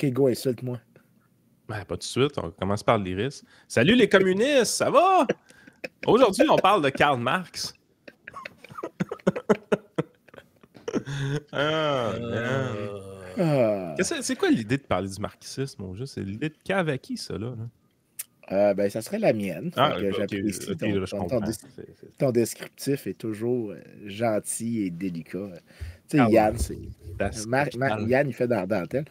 OK, go, insulte-moi. Ben, pas tout de suite, on commence par l'Iris. Salut les communistes, ça va? Aujourd'hui, on parle de Karl Marx. C'est quoi l'idée de parler du marxisme, au juste? C'est l'idée de Cavaki, ça, là? Ben, ça serait la mienne. J'apprécie ton descriptif est toujours gentil et délicat. Tu sais, Yann, Yann, il fait dans la dentelle.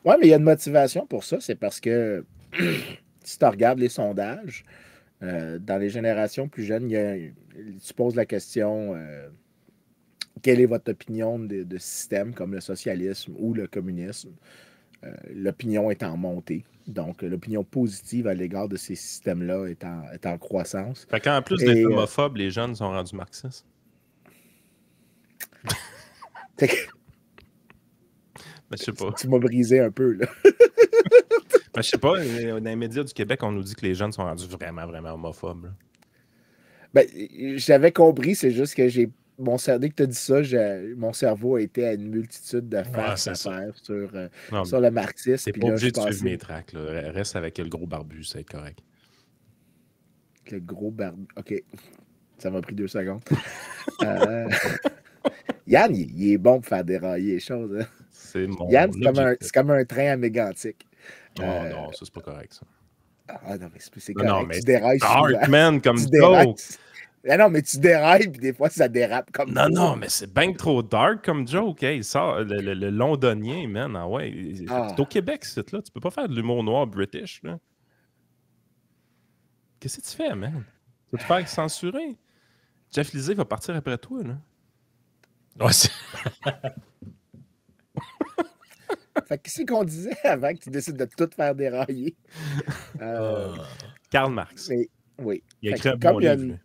Ouais, mais il y a une motivation pour ça. C'est parce que si tu regardes les sondages, dans les générations plus jeunes, tu poses la question quelle est votre opinion de systèmes comme le socialisme ou le communisme? L'opinion est en montée. Donc, l'opinion positive à l'égard de ces systèmes-là est en croissance. Fait qu'en plus d'être homophobes, les jeunes sont rendus marxistes. Ben, je sais pas. Tu m'as brisé un peu, là. Ben, je sais pas. Dans les médias du Québec, on nous dit que les jeunes sont rendus vraiment, vraiment homophobes. Là. Ben, j'avais compris, c'est juste que dès que tu as dit ça, mon cerveau a été à une multitude de farces à faire sur le marxisme. T'es pas obligé de suivre mes tracks. Là. Reste avec le gros barbu, c'est correct. Le gros barbu. OK. Ça m'a pris 2 secondes. Yann, il est bon pour faire dérailler les choses. Hein? Yann, c'est comme un train à mégantic. Non, ça, c'est pas correct, ça. Ah non, mais c'est correct. Non, mais tu dérailles dark, man, comme joke. Non, mais tu dérailles, puis des fois, ça dérape comme Non, mais c'est bien trop dark comme joke. Hey, il sort le londonien, man. Ah ouais. C'est au Québec, c'est là. Tu peux pas faire de l'humour noir british, là. Qu'est-ce que tu fais, man? Tu vas te faire censurer. Jeff Lisée va partir après toi, là. Ouais, Fait que qu'est-ce qu'on disait avant que tu décides de tout faire dérailler? Karl Marx. Oui. Il a écrit un bon livre.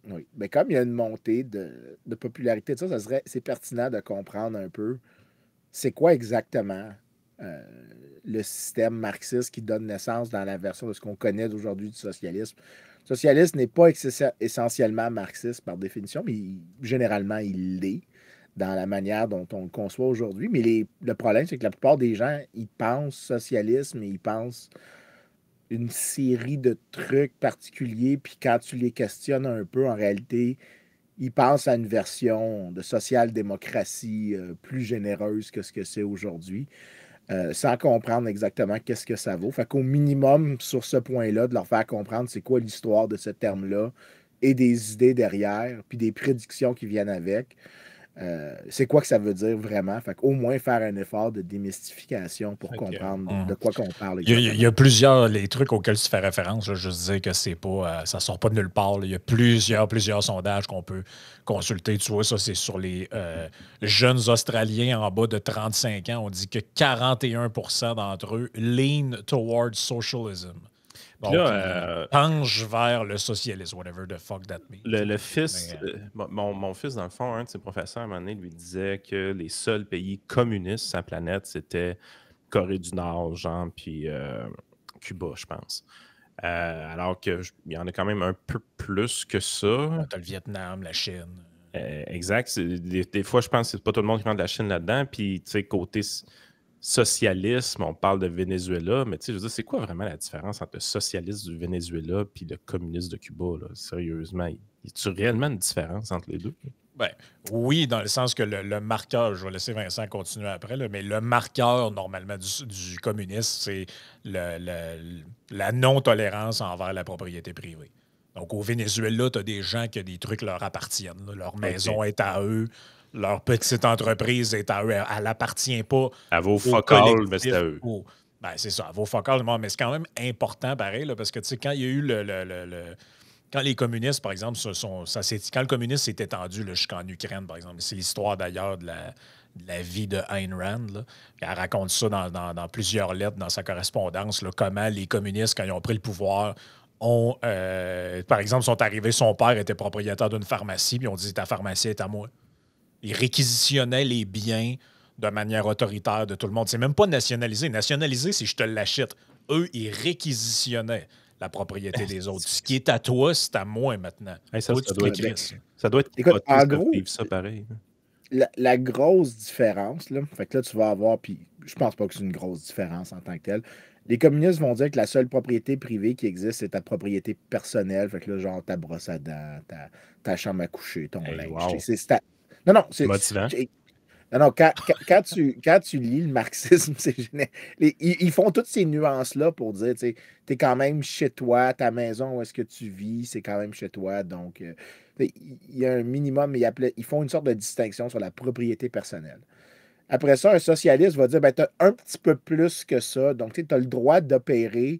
Oui. Mais comme il y a une montée de popularité de ça, c'est pertinent de comprendre un peu c'est quoi exactement le système marxiste qui donne naissance dans la version de ce qu'on connaît d'aujourd'hui du socialisme. Le socialisme n'est pas essentiellement marxiste par définition, mais généralement, il l'est dans la manière dont on le conçoit aujourd'hui. Mais le problème, c'est que la plupart des gens, ils pensent socialisme et ils pensent une série de trucs particuliers, puis quand tu les questionnes un peu, en réalité, ils pensent à une version de social-démocratie plus généreuse que ce que c'est aujourd'hui, sans comprendre exactement qu'est-ce que ça vaut. Fait qu'au minimum, sur ce point-là, de leur faire comprendre c'est quoi l'histoire de ce terme-là et des idées derrière, puis des prédictions qui viennent avec. C'est quoi que ça veut dire vraiment. Fait qu'au moins faire un effort de démystification pour comprendre de quoi qu'on parle. Il y a plusieurs les trucs auxquels tu fais référence. Là, je dis que c'est pas, ça sort pas de nulle part. Là. Il y a plusieurs sondages qu'on peut consulter. Tu vois, ça, c'est sur les jeunes Australiens en bas de 35 ans. On dit que 41% d'entre eux lean towards socialism. Donc, là, penche vers le socialisme, whatever the fuck that means. Le fils, mon fils, dans le fond, un de ses professeurs, à un moment donné, lui disait que les seuls pays communistes sur la planète, c'était Corée du Nord, genre, puis Cuba, je pense. Alors qu'il y en a quand même un peu plus que ça. T'as le Vietnam, la Chine. Exact. Des fois, je pense que c'est pas tout le monde qui rentre de la Chine là-dedans. Puis, tu sais, côté socialisme, on parle de Venezuela, mais tu sais, je veux dire, c'est quoi vraiment la différence entre le socialiste du Venezuela et le communiste de Cuba, là? Sérieusement, y a-t-il réellement une différence entre les deux? Ben, oui, dans le sens que le marqueur, je vais laisser Vincent continuer après, là, mais le marqueur, normalement, du communisme, c'est la non-tolérance envers la propriété privée. Donc, au Venezuela, tu as des gens que des trucs leur appartiennent. Là. Leur maison est à eux. Leur petite entreprise est à eux. Elle n'appartient pas à vos focales, mais c'est à eux. Ben, c'est ça, à vos focales. Mais c'est quand même important, pareil, là, parce que, tu sais, quand il y a eu quand les communistes, par exemple, quand le communisme s'est étendu jusqu'en Ukraine, par exemple, c'est l'histoire d'ailleurs de la vie de Ayn Rand. Là. Elle raconte ça dans plusieurs lettres dans sa correspondance, là, comment les communistes, quand ils ont pris le pouvoir, par exemple, sont arrivés, son père était propriétaire d'une pharmacie, puis on dit ta pharmacie est à moi. Ils réquisitionnaient les biens de manière autoritaire de tout le monde. C'est même pas nationalisé. Nationalisé, c'est je te l'achète. Eux, ils réquisitionnaient la propriété des autres. Ce qui est à toi, c'est à moi maintenant. Hey, ça doit être Écoute, en gros, ça pareil. la grosse différence, là, fait que là, tu vas avoir, puis je pense pas que c'est une grosse différence en tant que telle. Les communistes vont dire que la seule propriété privée qui existe, c'est ta propriété personnelle. Fait que là, genre ta brosse à dents, ta chambre à coucher, ton Hey, linge. wow. Non, non, Motivant. non, non, quand tu lis le marxisme, ils font toutes ces nuances-là pour dire, tu es quand même chez toi, ta maison où est-ce que tu vis, c'est quand même chez toi. Donc, il y a un minimum, ils font une sorte de distinction sur la propriété personnelle. Après ça, un socialiste va dire, ben, tu as un petit peu plus que ça. Donc, tu as le droit d'opérer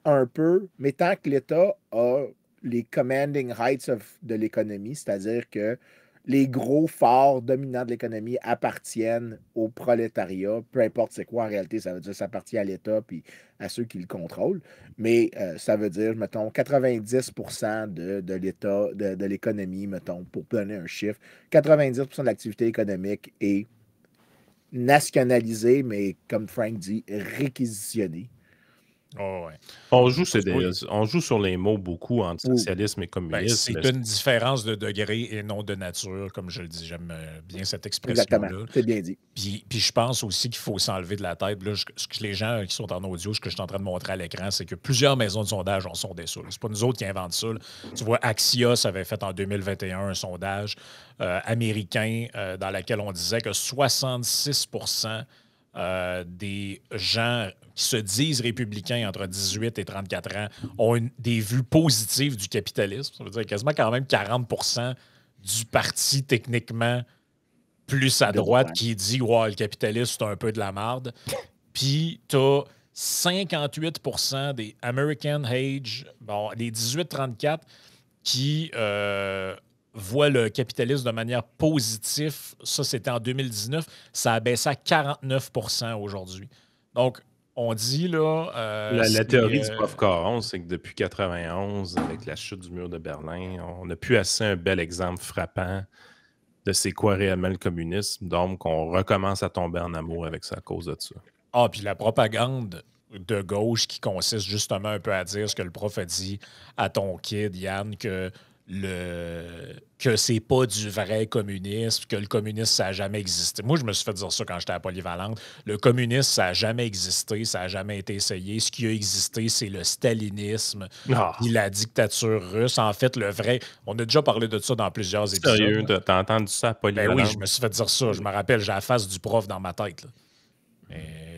un peu, mais tant que l'État a les commanding rights de l'économie, c'est-à-dire que les gros forts dominants de l'économie appartiennent au prolétariat, peu importe c'est quoi en réalité, ça veut dire que ça appartient à l'État puis à ceux qui le contrôlent, mais ça veut dire, mettons, 90% de l'État, de l'économie, mettons, pour donner un chiffre, 90% de l'activité économique est nationalisée, mais comme Frank dit, réquisitionnée. Oh, ouais. On joue sur les mots beaucoup entre socialisme et communisme. C'est une différence de degré et non de nature, comme je le dis. J'aime bien cette Exactement, expression-là. c'est bien dit. Puis je pense aussi qu'il faut s'enlever de la tête. Là, ce que les gens qui sont en audio, ce que je suis en train de montrer à l'écran, c'est que plusieurs maisons de sondage ont sondé ça. C'est pas nous autres qui inventent ça. Là. Tu vois, Axios avait fait en 2021 un sondage américain dans lequel on disait que 66 des gens qui se disent républicains entre 18 et 34 ans ont des vues positives du capitalisme. Ça veut dire quasiment quand même 40 du parti techniquement plus à droite qui dit ouais, le capitalisme, c'est un peu de la merde. Puis tu as 58 des American Age, bon, les 18-34, qui voient le capitalisme de manière positive. Ça, c'était en 2019. Ça a baissé à 49 aujourd'hui. Donc, on dit là. La théorie du prof Caron, c'est que depuis 91, avec la chute du mur de Berlin, on n'a plus assez un bel exemple frappant de c'est quoi réellement le communisme. Donc, on recommence à tomber en amour avec ça à cause de ça. Ah, puis la propagande de gauche qui consiste justement un peu à dire ce que le prof a dit à ton kid, Yann, que c'est pas du vrai communisme, que le communisme, ça n'a jamais existé. Moi, je me suis fait dire ça quand j'étais à Polyvalente. Le communisme, ça n'a jamais existé, ça n'a jamais été essayé. Ce qui a existé, c'est le stalinisme et la dictature russe. En fait, le vrai... On a déjà parlé de ça dans plusieurs épisodes. Sérieux, t'as entendu ça à Polyvalente? Ben oui, je me suis fait dire ça. Je me rappelle, j'ai la face du prof dans ma tête. Là.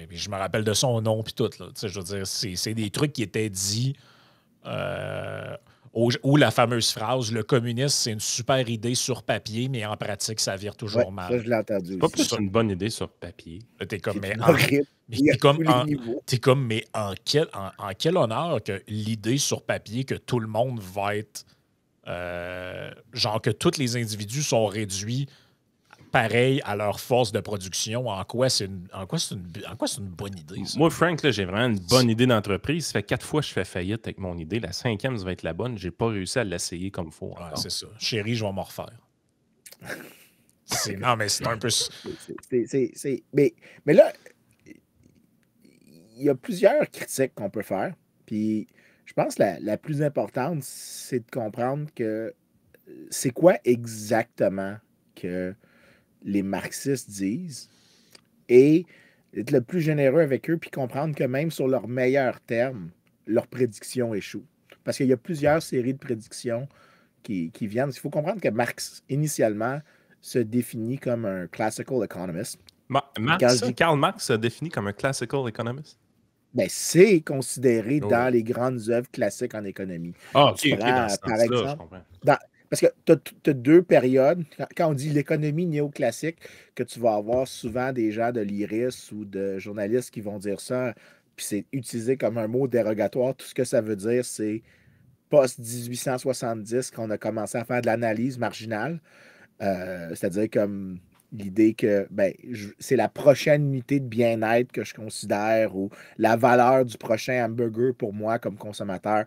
Puis je me rappelle de son nom puis tout. Là. Je veux dire, c'est des trucs qui étaient dits... ou la fameuse phrase « Le communisme, c'est une super idée sur papier, mais en pratique, ça vire toujours mal. » Ça, je l'ai entendu. C'est pas plus une bonne idée sur papier. T'es comme, mais en quel honneur que l'idée sur papier que tout le monde va être... genre que tous les individus sont réduits pareil à leur force de production. En quoi c'est une bonne idée, ça? Moi, Frank, là, j'ai vraiment une bonne idée d'entreprise. Ça fait 4 fois que je fais faillite avec mon idée. La 5e, ça va être la bonne. J'ai pas réussi à l'essayer comme il faut. Ouais, c'est ça. Chérie, je vais m'en refaire. Non, mais c'est un peu... Mais là, il y a plusieurs critiques qu'on peut faire. Puis je pense que la plus importante, c'est de comprendre que c'est quoi exactement que les marxistes disent et être le plus généreux avec eux puis comprendre que même sur leurs meilleurs termes, leurs prédictions échouent. Parce qu'il y a plusieurs séries de prédictions qui viennent. Il faut comprendre que Marx, initialement, se définit comme un classical economist. Karl Marx se définit comme un classical economist? Ben, c'est considéré dans les grandes œuvres classiques en économie. Ah, OK, dans ce par exemple, je comprends. Parce que tu as deux périodes. Quand on dit l'économie néoclassique, que tu vas avoir souvent des gens de l'IRIS ou de journalistes qui vont dire ça, puis c'est utilisé comme un mot dérogatoire. Tout ce que ça veut dire, c'est post-1870 qu'on a commencé à faire de l'analyse marginale. C'est-à-dire comme l'idée que c'est la prochaine unité de bien-être que je considère ou la valeur du prochain hamburger pour moi comme consommateur.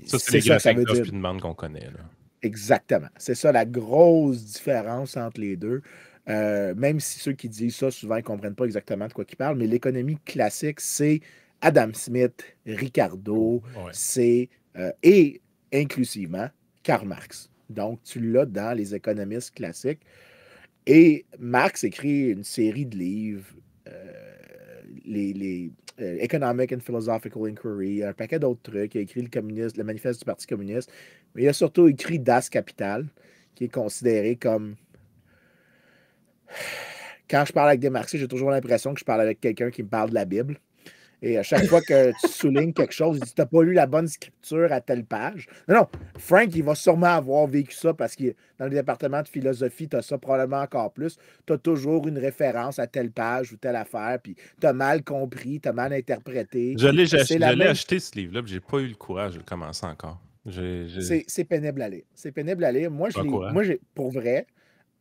Ça, c'est les graphiques d'offres et de demande qu'on connaît. Là. Exactement. C'est ça la grosse différence entre les deux. Même si ceux qui disent ça, souvent, ils ne comprennent pas exactement de quoi ils parlent, mais l'économie classique, c'est Adam Smith, Ricardo, c'est et inclusivement Karl Marx. Donc, tu l'as dans les économistes classiques. Et Marx écrit une série de livres, les Economic and Philosophical Inquiry, un paquet d'autres trucs. Il a écrit le manifeste du Parti communiste, mais il a surtout écrit Das Kapital, qui est considéré comme... Quand je parle avec des marxistes, j'ai toujours l'impression que je parle avec quelqu'un qui me parle de la Bible. Et à chaque fois que tu soulignes quelque chose, il dit « T'as pas lu la bonne scripture à telle page. » Non, Frank, il va sûrement avoir vécu ça parce que dans le département de philosophie, tu as ça probablement encore plus. Tu as toujours une référence à telle page ou telle affaire, puis tu as mal compris, tu as mal interprété. Je l'ai acheté, ce livre-là, puis j'ai pas eu le courage de le commencer encore. C'est pénible à lire. C'est pénible à lire. Moi, pour vrai,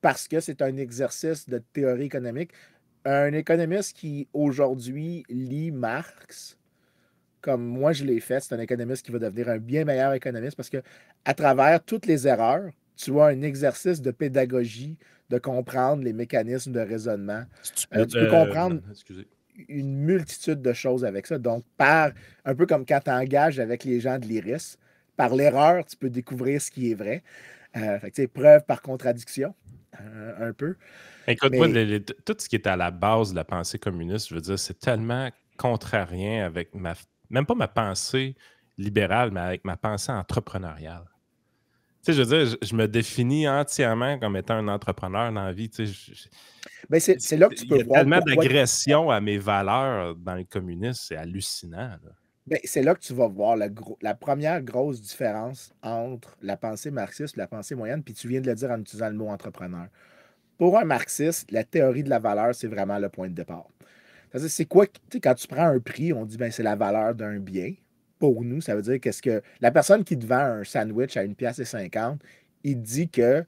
parce que c'est un exercice de théorie économique, un économiste qui, aujourd'hui, lit Marx, comme moi je l'ai fait, c'est un économiste qui va devenir un bien meilleur économiste parce que à travers toutes les erreurs, tu as un exercice de pédagogie, de comprendre les mécanismes de raisonnement. Tu peux comprendre une multitude de choses avec ça. Donc, un peu comme quand tu engages avec les gens de l'IRIS, par l'erreur, tu peux découvrir ce qui est vrai. Preuve par contradiction, un peu. Écoute, moi, tout ce qui est à la base de la pensée communiste, je veux dire, c'est tellement contrarien avec même pas ma pensée libérale, mais avec ma pensée entrepreneuriale. Tu sais, je veux dire, je me définis entièrement comme étant un entrepreneur dans la vie. Tu sais, c'est là que tu peux voir. Il y a tellement d'agression à mes valeurs dans le communisme, c'est hallucinant. C'est là que tu vas voir la première grosse différence entre la pensée marxiste et la pensée moyenne, puis tu viens de le dire en utilisant le mot entrepreneur. Pour un marxiste, la théorie de la valeur, c'est vraiment le point de départ. C'est-à-dire, c'est quoi, quand tu prends un prix, on dit c'est la valeur d'un bien. Pour nous, ça veut dire qu'est-ce que la personne qui te vend un sandwich à 1,50 $, il dit que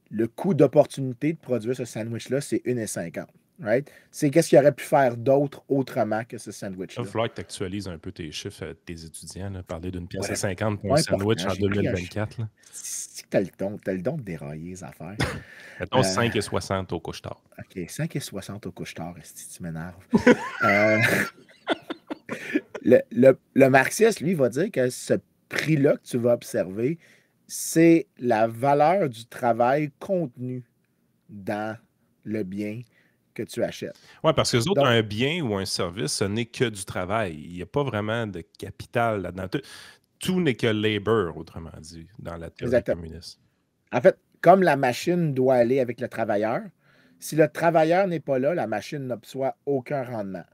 le coût d'opportunité de produire ce sandwich-là, c'est 1,50 $. Right? C'est qu'est-ce qu'il aurait pu faire d'autre autrement que ce sandwich-là. Il va falloir que tu actualises un peu tes chiffres à tes étudiants. Là, parler d'une pièce à 50 pour un sandwich en 2024. Si tu as le don de dérailler les affaires. Mettons 5,60 au couche-tard. OK, 5,60 au couche-tard, si tu m'énerves. Le marxiste, lui, va dire que ce prix-là que tu vas observer, c'est la valeur du travail contenu dans le bien que tu achètes. Oui, parce que les autres, un bien ou un service, ce n'est que du travail. Il n'y a pas vraiment de capital là-dedans. Tout n'est que labor, autrement dit, dans la théorie communiste. En fait, comme la machine doit aller avec le travailleur, si le travailleur n'est pas là, la machine n'obçoit aucun rendement.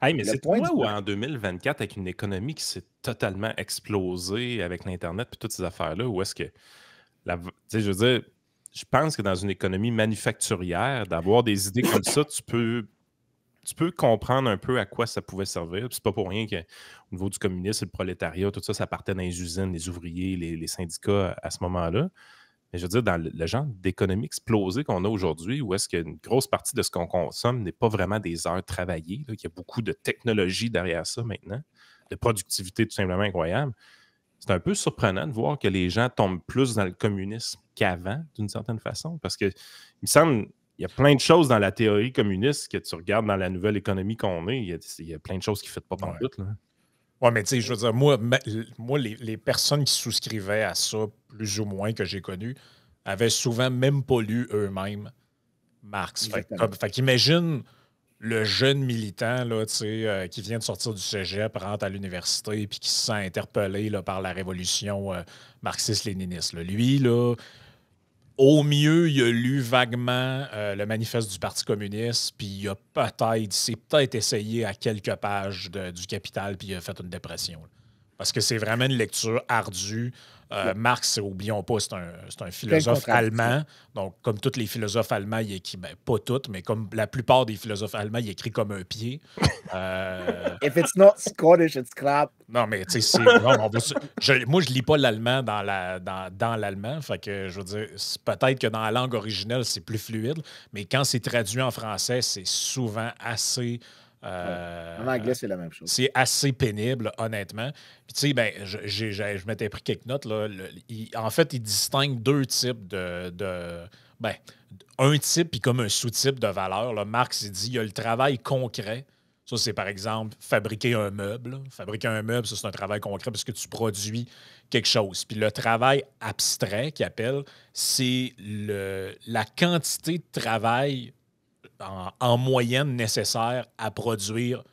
Hey, mais c'est toi ou en 2024, avec une économie qui s'est totalement explosée avec l'Internet et toutes ces affaires-là, où est-ce que... je veux dire, je pense que dans une économie manufacturière, d'avoir des idées comme ça, tu peux comprendre un peu à quoi ça pouvait servir. C'est pas pour rien qu'au niveau du communisme, le prolétariat, tout ça, ça partait dans les usines, les ouvriers, les syndicats à ce moment-là. Mais je veux dire, dans le genre d'économie explosée qu'on a aujourd'hui, où est-ce qu'une grosse partie de ce qu'on consomme n'est pas vraiment des heures travaillées, qu'il y a beaucoup de technologie derrière ça maintenant, de productivité tout simplement incroyable. C'est un peu surprenant de voir que les gens tombent plus dans le communisme qu'avant, d'une certaine façon, parce que il me semble il y a plein de choses dans la théorie communiste que tu regardes dans la nouvelle économie qu'on est, il y a plein de choses qui ne font pas pantoute. Oui, mais tu sais, je veux dire, moi les personnes qui souscrivaient à ça, plus ou moins que j'ai connues, avaient souvent même pas lu eux-mêmes Marx. Fait qu'imagine le jeune militant là, qui vient de sortir du cégep, rentre à l'université puis qui se sent interpellé là, par la révolution marxiste-léniniste. Lui, là, au mieux, il a lu vaguement le manifeste du Parti communiste, puis il s'est peut-être essayé à quelques pages du Capital, puis il a fait une dépression. Parce que c'est vraiment une lecture ardue. Marx, oublions pas, c'est un philosophe allemand. Donc, comme tous les philosophes allemands, il écrit, pas tous, mais comme la plupart des philosophes allemands, il écrit comme un pied. If it's not Scottish, it's crap. Non, mais tu sais, moi, je lis pas l'allemand dans l'allemand. Fait que, je veux dire, peut-être que dans la langue originelle, c'est plus fluide, mais quand c'est traduit en français, c'est souvent assez... En anglais, c'est la même chose. C'est assez pénible, honnêtement. Puis, tu sais, je m'étais pris quelques notes. Là. En fait, il distingue deux types un type et comme un sous-type de valeur. Là. Marx, il dit il y a le travail concret, Ça, c'est par exemple fabriquer un meuble. Là. Fabriquer un meuble, ça, c'est un travail concret parce que tu produis quelque chose. Puis le travail abstrait qu'ils appellent, c'est la quantité de travail en moyenne nécessaire à produire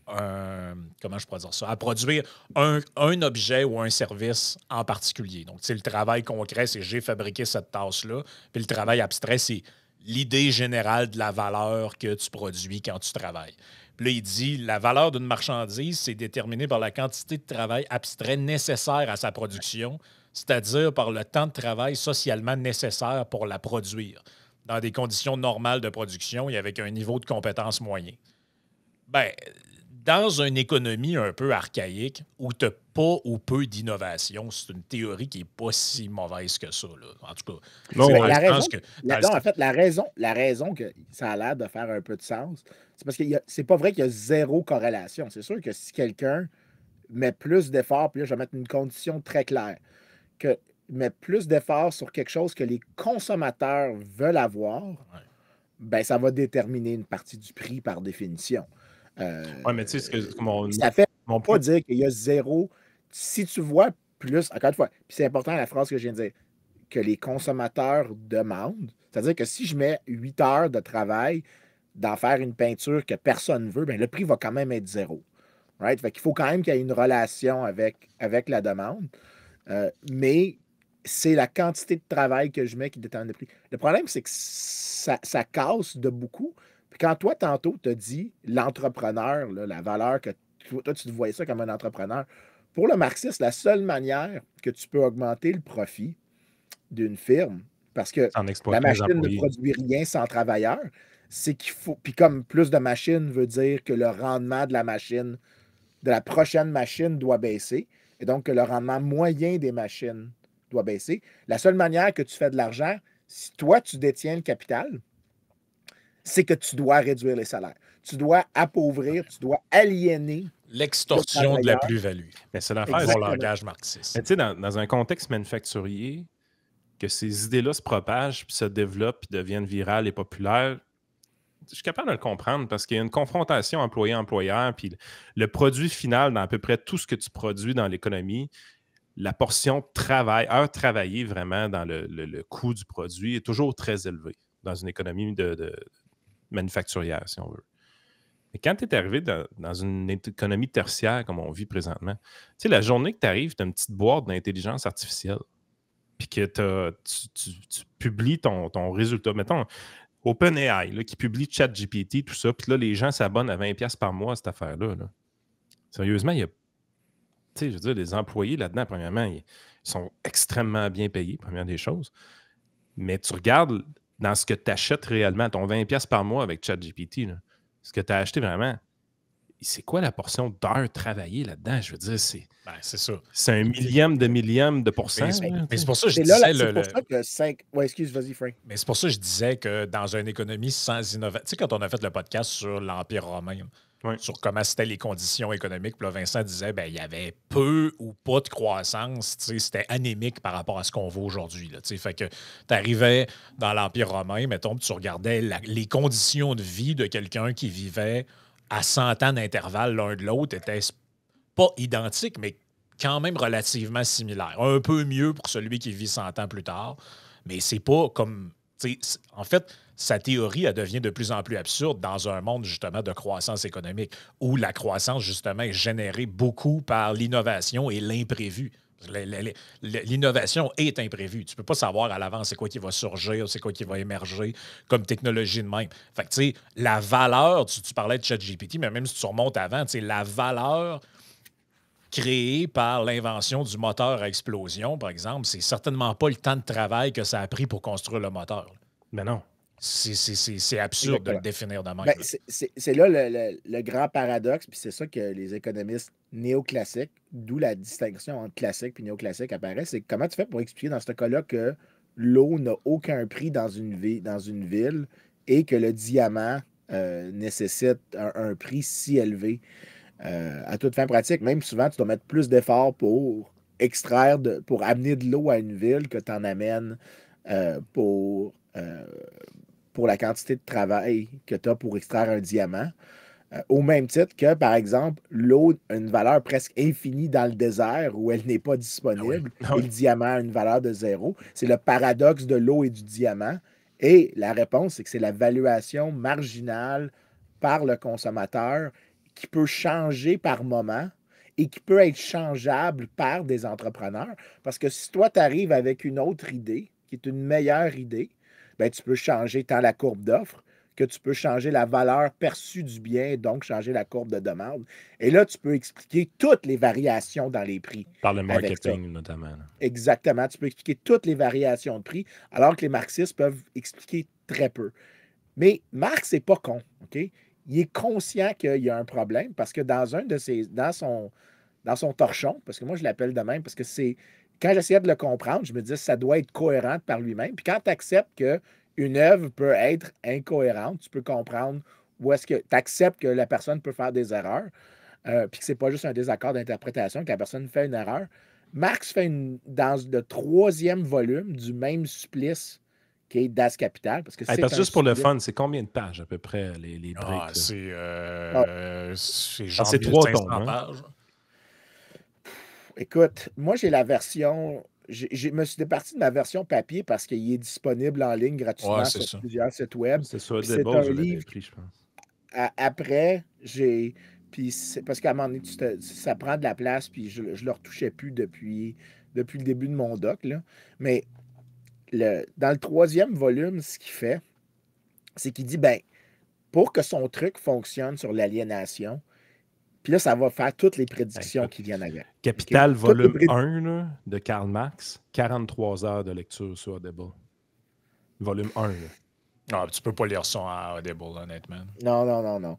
comment je pourrais dire ça? À produire un objet ou un service en particulier. Donc, le travail concret, c'est j'ai fabriqué cette tâche-là. Puis le travail abstrait, c'est l'idée générale de la valeur que tu produis quand tu travailles. Puis là, il dit la valeur d'une marchandise, c'est déterminé par la quantité de travail abstrait nécessaire à sa production, c'est-à-dire par le temps de travail socialement nécessaire pour la produire, dans des conditions normales de production et avec un niveau de compétence moyen. Ben, dans une économie un peu archaïque où tu n'as pas ou peu d'innovation, c'est une théorie qui n'est pas si mauvaise que ça. Là. En tout cas, Non, dans la le raison, sens que. en fait, la raison que ça a l'air de faire un peu de sens, c'est parce que c'est pas vrai qu'il y a zéro corrélation. C'est sûr que si quelqu'un met plus d'efforts, puis là, je vais mettre une condition très claire, que met plus d'efforts sur quelque chose que les consommateurs veulent avoir, ben, ça va déterminer une partie du prix par définition. Oui, mais tu sais, ça fait mon pas point. dire qu'il y a zéro. Si tu vois plus, encore une fois, puis c'est important la phrase que je viens de dire, que les consommateurs demandent, c'est-à-dire que si je mets 8 heures de travail d'en faire une peinture que personne ne veut, bien, le prix va quand même être zéro. Right? Fait qu'il faut quand même qu'il y ait une relation avec la demande. Mais c'est la quantité de travail que je mets qui détermine le prix. Le problème, c'est que ça casse de beaucoup. Puis quand toi, tantôt, tu as dit l'entrepreneur, là, la valeur que toi, tu te voyais ça comme un entrepreneur. Pour le marxiste, la seule manière que tu peux augmenter le profit d'une firme, parce que En la exploitant les machine ne employés. produit rien sans travailleurs, c'est qu'il faut. Puis comme plus de machines veut dire que le rendement de la machine, de la prochaine machine doit baisser, et donc que le rendement moyen des machines doit baisser. La seule manière que tu fais de l'argent, si toi, tu détiens le capital, c'est que tu dois réduire les salaires. Tu dois appauvrir, tu dois aliéner L'extorsion de la plus-value. Mais c'est l'affaire. Mon langage marxiste. Mais tu sais, dans un contexte manufacturier, que ces idées-là se propagent, puis se développent, puis deviennent virales et populaires, je suis capable de le comprendre parce qu'il y a une confrontation employé-employeur, puis le produit final dans à peu près tout ce que tu produis dans l'économie, la portion travail, heure travaillée vraiment dans le coût du produit est toujours très élevée dans une économie de manufacturière, si on veut. Mais quand tu es arrivé dans une économie tertiaire comme on vit présentement, tu sais, la journée que tu arrives, tu as une petite boîte d'intelligence artificielle, puis que tu publies ton résultat. Mettons, OpenAI, là, qui publie ChatGPT, tout ça, puis là, les gens s'abonnent à 20$ par mois à cette affaire-là. Là. Sérieusement, il y a, tu sais, je veux dire, les employés là-dedans, premièrement, ils sont extrêmement bien payés, première des choses. Mais tu regardes dans ce que tu achètes réellement, ton 20$ par mois avec ChatGPT, là, ce que tu as acheté vraiment, c'est quoi la portion d'heures travaillées là-dedans? Je veux dire, c'est ça. C'est un millième de pourcent. Mais c'est pour ça que je C'est là, disais... c'est pour ça que 5... Ouais, excuse, vas-y, Frank. Mais c'est pour ça que je disais que dans une économie sans innovation... Tu sais, quand on a fait le podcast sur l'Empire romain, sur comment c'était les conditions économiques, puis là, Vincent disait il y avait peu ou pas de croissance. C'était anémique par rapport à ce qu'on voit aujourd'hui. Fait que tu arrivais dans l'Empire romain, mettons, puis tu regardais les conditions de vie de quelqu'un qui vivait à 100 ans d'intervalle l'un de l'autre, étaient pas identiques, mais quand même relativement similaires. Un peu mieux pour celui qui vit 100 ans plus tard, mais c'est pas comme... En fait, sa théorie, elle devient de plus en plus absurde dans un monde, justement, de croissance économique, où la croissance, justement, est générée beaucoup par l'innovation et l'imprévu. L'innovation est imprévue. Tu ne peux pas savoir à l'avance c'est quoi qui va surgir, c'est quoi qui va émerger comme technologie de même. Fait que, tu sais, la valeur, tu parlais de ChatGPT, mais même si tu remontes avant, tu sais, la valeur créée par l'invention du moteur à explosion, par exemple, c'est certainement pas le temps de travail que ça a pris pour construire le moteur. Mais non. C'est absurde de le définir de même. Ben, c'est là le grand paradoxe, puis c'est ça que les économistes néoclassiques, d'où la distinction entre classique et néoclassique apparaît, c'est comment tu fais pour expliquer dans ce cas-là que l'eau n'a aucun prix dans une ville et que le diamant nécessite un prix si élevé. À toute fin pratique, même souvent, tu dois mettre plus d'efforts pour extraire, pour amener de l'eau à une ville que tu en amènes pour la quantité de travail que tu as pour extraire un diamant. Au même titre que, par exemple, l'eau a une valeur presque infinie dans le désert où elle n'est pas disponible et le diamant a une valeur de 0. C'est le paradoxe de l'eau et du diamant. Et la réponse, c'est que c'est la valuation marginale par le consommateur qui peut changer par moment et qui peut être changeable par des entrepreneurs. Parce que si toi, tu arrives avec une autre idée, qui est une meilleure idée, ben, tu peux changer tant la courbe d'offre que tu peux changer la valeur perçue du bien, donc changer la courbe de demande. Et là, tu peux expliquer toutes les variations dans les prix. Par le avec ça. marketing, notamment. Là. Exactement. Tu peux expliquer toutes les variations de prix, alors que les marxistes peuvent expliquer très peu. Mais Marx n'est pas con, OK? Il est conscient qu'il y a un problème parce que dans son torchon, parce que moi, je l'appelle de même, parce que c'est. Quand j'essayais de le comprendre, je me disais que ça doit être cohérent par lui-même. Puis quand tu acceptes qu'une œuvre peut être incohérente, tu peux comprendre où est-ce que tu acceptes que la personne peut faire des erreurs, puis que ce n'est pas juste un désaccord d'interprétation, que la personne fait une erreur. Marx fait dans le 3e volume du même supplice qui est Das Kapital. Parce que parce que juste pour le fun, c'est combien de pages à peu près les breaks? C'est c'est 3 tomes. Pages. Écoute, moi, j'ai la version. Je me suis départi de ma version papier parce qu'il est disponible en ligne gratuitement sur plusieurs sites web. C'est ça, c'est un livre pris, je pense. Après, j'ai. Puis c'est parce qu'à un moment donné, ça prend de la place, puis je ne le retouchais plus depuis le début de mon doc. Là. Mais dans le 3e volume, ce qu'il fait, c'est qu'il dit, ben, pour que son truc fonctionne sur l'aliénation, puis là, ça va faire toutes les prédictions qui viennent avec. Capital, okay? Volume 1 là, de Karl Marx, 43 heures de lecture sur Audible. Volume 1. Là. Ah, tu peux pas lire ça à Audible, honnêtement. Non.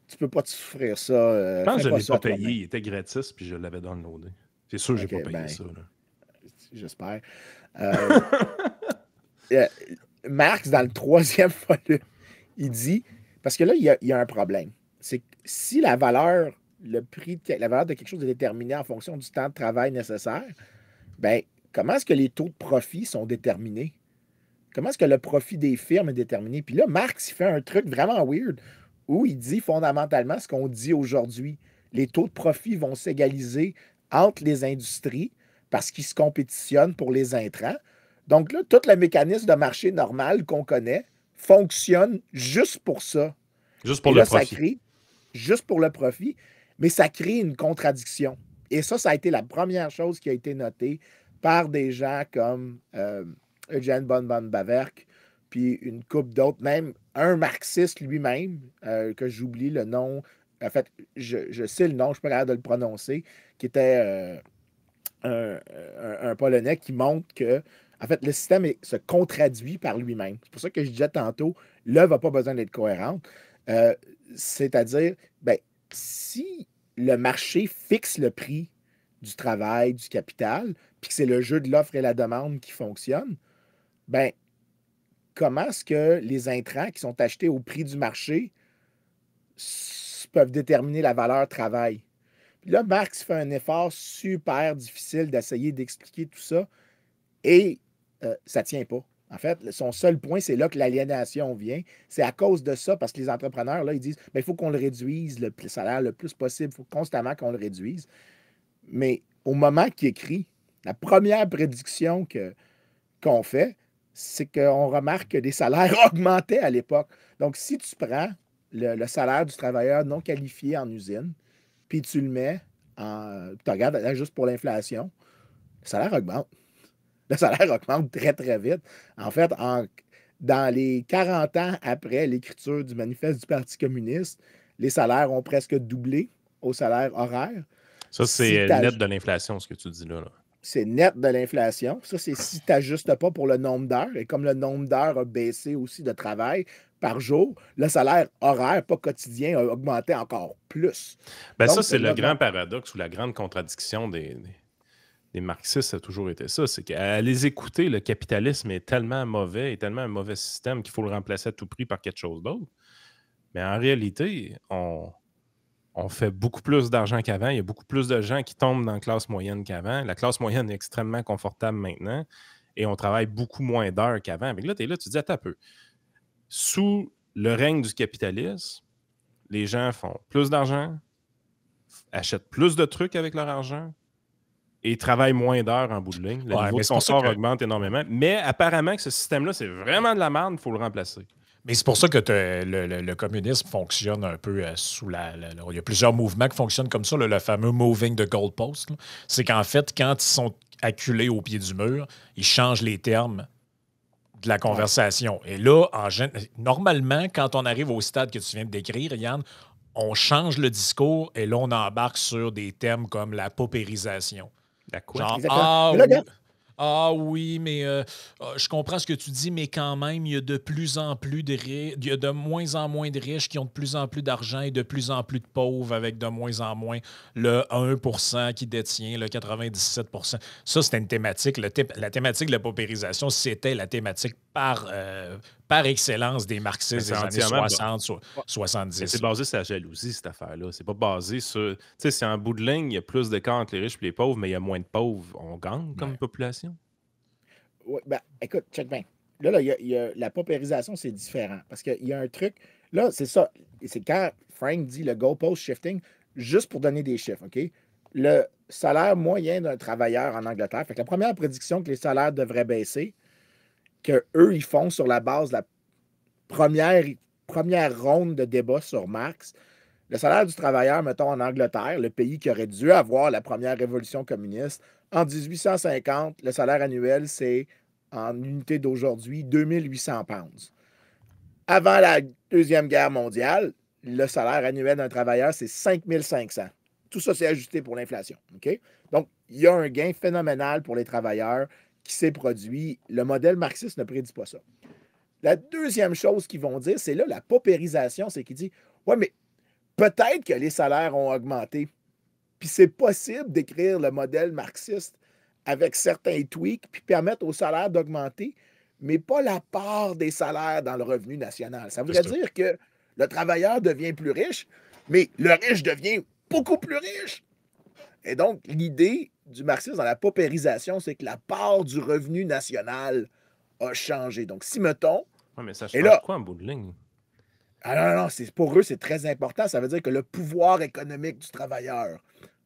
Tu peux pas te souffrir ça. Je pense que je ne l'ai pas payé. Il était gratis, puis je l'avais downloadé. C'est sûr que je n'ai pas payé ça. Là. J'espère. Marx, dans le 3e volume, il dit, parce que là, il y a un problème. C'est que si la valeur de quelque chose est déterminée en fonction du temps de travail nécessaire, ben, comment est-ce que les taux de profit sont déterminés? Comment est-ce que le profit des firmes est déterminé? Puis là, Marx, il fait un truc vraiment weird où il dit fondamentalement ce qu'on dit aujourd'hui. Les taux de profit vont s'égaliser entre les industries parce qu'ils se compétitionnent pour les intrants. Donc là, tout le mécanisme de marché normal qu'on connaît fonctionne juste pour ça. Juste pour le profit. Juste pour le profit, mais ça crée une contradiction. Et ça a été la première chose qui a été notée par des gens comme Eugen von Bauer, puis une couple d'autres, même un marxiste lui-même, que j'oublie le nom, en fait, je sais le nom, je ne suis pas capable de le prononcer, qui était un Polonais qui montre que, en fait, le système se contradit par lui-même. C'est pour ça que je disais tantôt, l'œuvre n'a pas besoin d'être cohérente. C'est-à-dire, ben, si le marché fixe le prix du travail, du capital, puis que c'est le jeu de l'offre et la demande qui fonctionne, ben, comment est-ce que les intrants qui sont achetés au prix du marché peuvent déterminer la valeur travail? Puis là, Marx fait un effort super difficile d'essayer d'expliquer tout ça et ça ne tient pas. En fait, son seul point, c'est là que l'aliénation vient. C'est à cause de ça, parce que les entrepreneurs, là, ils disent il faut qu'on le réduise, le salaire le plus possible, il faut constamment qu'on le réduise. Mais au moment qu'il écrit, la première prédiction qu'on fait, c'est qu'on remarque que les salaires augmentaient à l'époque. Donc, si tu prends le salaire du travailleur non qualifié en usine, puis tu le mets tu regardes là, juste pour l'inflation, le salaire augmente. Le salaire augmente très, très vite. En fait, dans les 40 ans après l'écriture du manifeste du Parti communiste, les salaires ont presque doublé au salaire horaire. Ça, c'est net de l'inflation, ce que tu dis là. C'est net de l'inflation. Ça, c'est si tu n'ajustes pas pour le nombre d'heures. Et comme le nombre d'heures a baissé aussi de travail par jour, le salaire horaire, pas quotidien, a augmenté encore plus. Ben donc, ça, c'est le grand paradoxe ou la grande contradiction des marxistes, ça a toujours été ça. C'est qu'à les écouter, le capitalisme est tellement mauvais, est tellement un mauvais système qu'il faut le remplacer à tout prix par quelque chose d'autre. Mais en réalité, on fait beaucoup plus d'argent qu'avant. Il y a beaucoup plus de gens qui tombent dans la classe moyenne qu'avant. La classe moyenne est extrêmement confortable maintenant et on travaille beaucoup moins d'heures qu'avant. Mais là, tu es là, tu te dis, attends un peu. Sous le règne du capitalisme, les gens font plus d'argent, achètent plus de trucs avec leur argent et travaillent moins d'heures en bout de ligne. Le Ouais, niveau mais de c'est pour ça confort que augmente énormément. Mais apparemment que ce système-là, c'est vraiment de la merde, il faut le remplacer. Mais c'est pour ça que le communisme fonctionne un peu sous il y a plusieurs mouvements qui fonctionnent comme ça, le fameux moving the goalpost. C'est qu'en fait, quand ils sont acculés au pied du mur, ils changent les termes de la conversation. Et là, normalement, quand on arrive au stade que tu viens de décrire, Yann, on change le discours et là, on embarque sur des termes comme la paupérisation. La quoi? Genre, Exactement. Mais là, regarde, oui, mais je comprends ce que tu dis, mais quand même, il y a de plus en plus il y a de moins en moins de riches qui ont de plus en plus d'argent et de plus en plus de pauvres avec de moins en moins le 1% qui détient le 97%. Ça, c'était une thématique. La thématique de la paupérisation, c'était la thématique par excellence des marxistes des années 60, Mais 70. c'est basé sur la jalousie, cette affaire-là. C'est pas basé sur. Tu sais, c'est en bout de ligne, il y a plus d'écart entre les riches et les pauvres, mais il y a moins de pauvres. On gagne comme population. ouais, ben, écoute, check bien. Là, la paupérisation, c'est différent. Parce qu'il y a un truc. Là, c'est ça. C'est quand Frank dit le goalpost shifting, juste pour donner des chiffres, OK? Le salaire moyen d'un travailleur en Angleterre, fait que la première prédiction que les salaires devraient baisser, qu'eux, ils font sur la base de la première ronde de débat sur Marx, le salaire du travailleur, mettons, en Angleterre, le pays qui aurait dû avoir la première révolution communiste, en 1850, le salaire annuel, c'est, en unité d'aujourd'hui, 2800 pounds. Avant la Deuxième Guerre mondiale, le salaire annuel d'un travailleur, c'est 5500. Tout ça, c'est ajusté pour l'inflation. OK? Donc, il y a un gain phénoménal pour les travailleurs qui s'est produit. Le modèle marxiste ne prédit pas ça. La deuxième chose qu'ils vont dire, c'est là la paupérisation, c'est qu'ils disent ouais, mais peut-être que les salaires ont augmenté. Puis c'est possible d'écrire le modèle marxiste avec certains tweaks, puis permettre aux salaires d'augmenter, mais pas la part des salaires dans le revenu national. Ça voudrait dire que le travailleur devient plus riche, mais le riche devient beaucoup plus riche. Et donc, l'idée du marxisme dans la paupérisation, c'est que la part du revenu national a changé. Donc, si, mettons... Ouais, mais ça change quoi en bout de ligne? Ah non, pour eux, c'est très important. Ça veut dire que le pouvoir économique du travailleur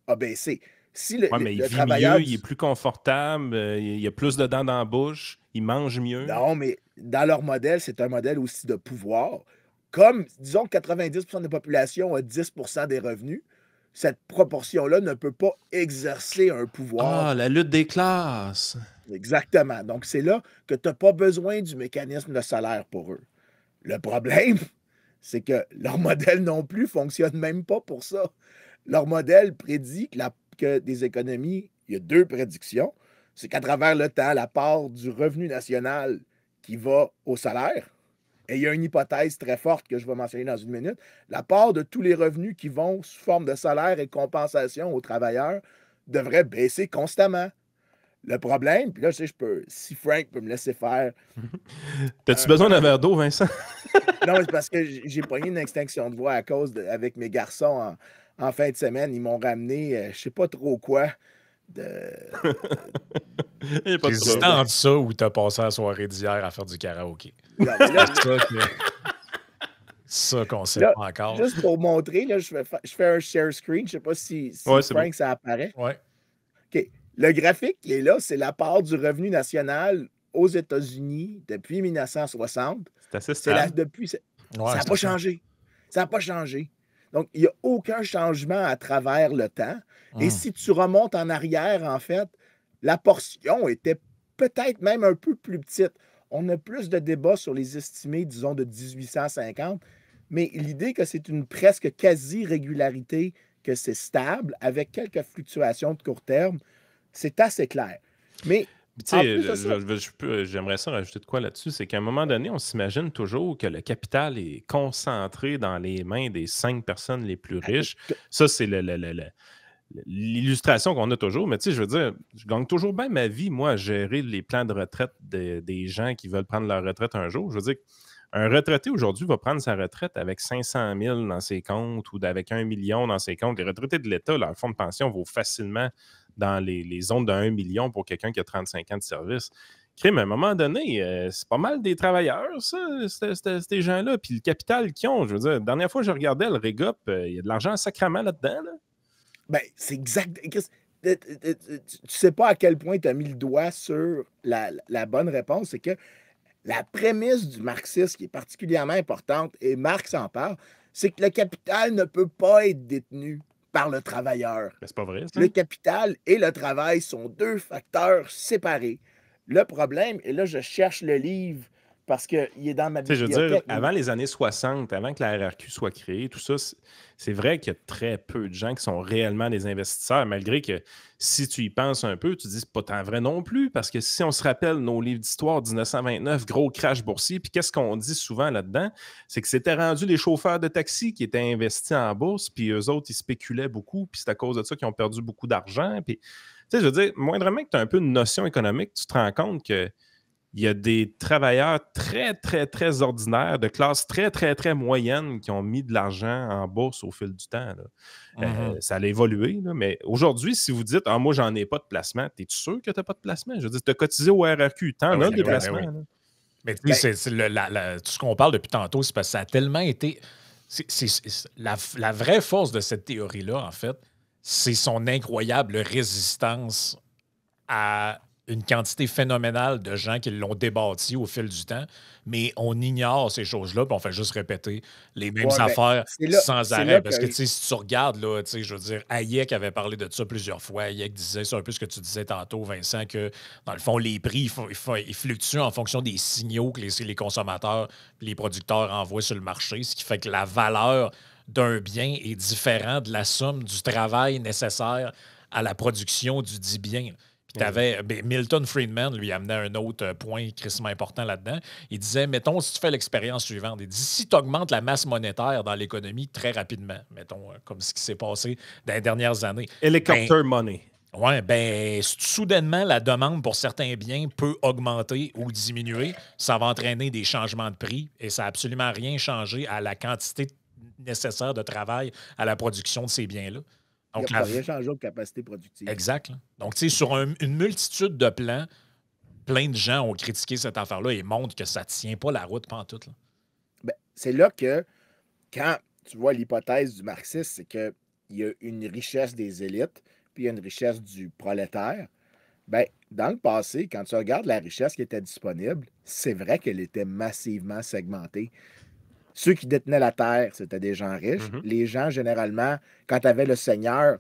a baissé. Si mais il vit mieux, il est plus confortable, il y a plus de dents dans la bouche, il mange mieux. Non, mais dans leur modèle, c'est un modèle aussi de pouvoir. Comme, disons que 90% de la population a 10% des revenus, cette proportion-là ne peut pas exercer un pouvoir. Ah, la lutte des classes! Exactement. Donc, c'est là que tu n'as pas besoin du mécanisme de salaire pour eux. Le problème, c'est que leur modèle non plus ne fonctionne même pas pour ça. Leur modèle prédit que des économies, il y a deux prédictions. C'est qu'à travers le temps, la part du revenu national qui va au salaire, et il y a une hypothèse très forte que je vais mentionner dans une minute, la part de tous les revenus qui vont sous forme de salaire et compensation aux travailleurs devrait baisser constamment. Le problème, puis là, je sais, si Frank peut me laisser faire. T'as-tu besoin d'un verre d'eau, Vincent? Non, c'est parce que j'ai pogné une extinction de voix à cause avec mes garçons en fin de semaine. Ils m'ont ramené, je sais pas trop quoi. J'hésitais entre ça ou t'as passé la soirée d'hier à faire du karaoké. Non, ça qu'on sait pas encore. Juste pour montrer, là, je fais un share screen. Je sais pas si Frank, ça apparaît. Ouais. OK. Le graphique qui est là, c'est la part du revenu national aux États-Unis depuis 1960. C'est assez stable. Ça n'a pas changé. Ça n'a pas changé. Donc, il n'y a aucun changement à travers le temps. Et si tu remontes en arrière, en fait, la portion était peut-être même un peu plus petite. On a plus de débats sur les estimés, disons, de 1850, mais l'idée que c'est une presque quasi-régularité, que c'est stable, avec quelques fluctuations de court terme, c'est assez clair. Mais tu sais, j'aimerais ça rajouter de quoi là-dessus, c'est qu'à un moment donné, on s'imagine toujours que le capital est concentré dans les mains des 5 personnes les plus riches. Ça, c'est l'illustration qu'on a toujours. Mais tu sais, je veux dire, je gagne toujours bien ma vie, moi, à gérer les plans de retraite des gens qui veulent prendre leur retraite un jour. Je veux dire, un retraité aujourd'hui va prendre sa retraite avec 500 000 dans ses comptes ou avec 1 million dans ses comptes. Les retraités de l'État, leur fonds de pension vaut facilement dans les zones de 1 million pour quelqu'un qui a 35 ans de service. crime, à un moment donné, c'est pas mal des travailleurs, ça, ces gens-là. Puis le capital qu'ils ont, je veux dire, la dernière fois que je regardais le Régop, il y a de l'argent sacrément là-dedans. Là. Ben, c'est exact. Tu sais pas à quel point tu as mis le doigt sur la bonne réponse. C'est que la prémisse du marxisme qui est particulièrement importante, et Marx en parle, c'est que le capital ne peut pas être détenu par le travailleur. Mais c'est pas vrai, ça. Le capital et le travail sont deux facteurs séparés. Le problème, et là, je cherche le livre parce qu'il est dans ma Tu sais, je veux bibliothèque. dire, avant les années 60, avant que la RRQ soit créée, tout ça, c'est vrai qu'il y a très peu de gens qui sont réellement des investisseurs, malgré que si tu y penses un peu, tu te dis c'est pas tant vrai non plus, parce que si on se rappelle nos livres d'histoire 1929, gros crash boursier, puis qu'est-ce qu'on dit souvent là-dedans? C'est que c'était rendu les chauffeurs de taxi qui étaient investis en bourse, puis eux autres, ils spéculaient beaucoup, puis c'est à cause de ça qu'ils ont perdu beaucoup d'argent. Puis, tu sais, je veux dire, moindrement que tu as un peu une notion économique, tu te rends compte que il y a des travailleurs très, très, très ordinaires, de classe très, très, très moyenne qui ont mis de l'argent en bourse au fil du temps. Là. Ça a évolué, là, mais aujourd'hui, si vous dites « Ah, moi, j'en ai pas de placement », t'es-tu sûr que tu n'as pas de placement? Je veux dire, tu as cotisé au RRQ, t'en as des placements. Oui. Là. Mais tu sais, tout ce qu'on parle depuis tantôt, c'est parce que ça a tellement été... la vraie force de cette théorie-là, en fait, c'est son incroyable résistance à une quantité phénoménale de gens qui l'ont débattu au fil du temps, mais on ignore ces choses-là, puis on fait juste répéter les mêmes affaires sans arrêt. Parce que si tu regardes, là, je veux dire, Hayek avait parlé de ça plusieurs fois. Hayek disait, c'est un peu ce que tu disais tantôt, Vincent, que dans le fond, les prix, ils fluctuent en fonction des signaux que les consommateurs et les producteurs envoient sur le marché, ce qui fait que la valeur d'un bien est différente de la somme du travail nécessaire à la production du dit bien. Puis Milton Friedman lui amenait un autre point crissement important là-dedans. Il disait, mettons, si tu fais l'expérience suivante, il dit, si tu augmentes la masse monétaire dans l'économie très rapidement, mettons, comme ce qui s'est passé dans les dernières années. Helicopter money. Oui, bien, soudainement, la demande pour certains biens peut augmenter ou diminuer. Ça va entraîner des changements de prix et ça n'a absolument rien changé à la quantité nécessaire de travail à la production de ces biens-là. Donc, il n'y a rien changé aux capacités productives. Exact. Là. Donc, tu sais, sur une multitude de plans, plein de gens ont critiqué cette affaire-là et montrent que ça ne tient pas la route pantoute. Là. Ben, c'est là que, quand tu vois l'hypothèse du marxisme, c'est qu'il y a une richesse des élites, puis il y a une richesse du prolétaire. Ben, dans le passé, quand tu regardes la richesse qui était disponible, c'est vrai qu'elle était massivement segmentée. Ceux qui détenaient la terre, c'était des gens riches. Les gens, généralement, quand tu avais le seigneur,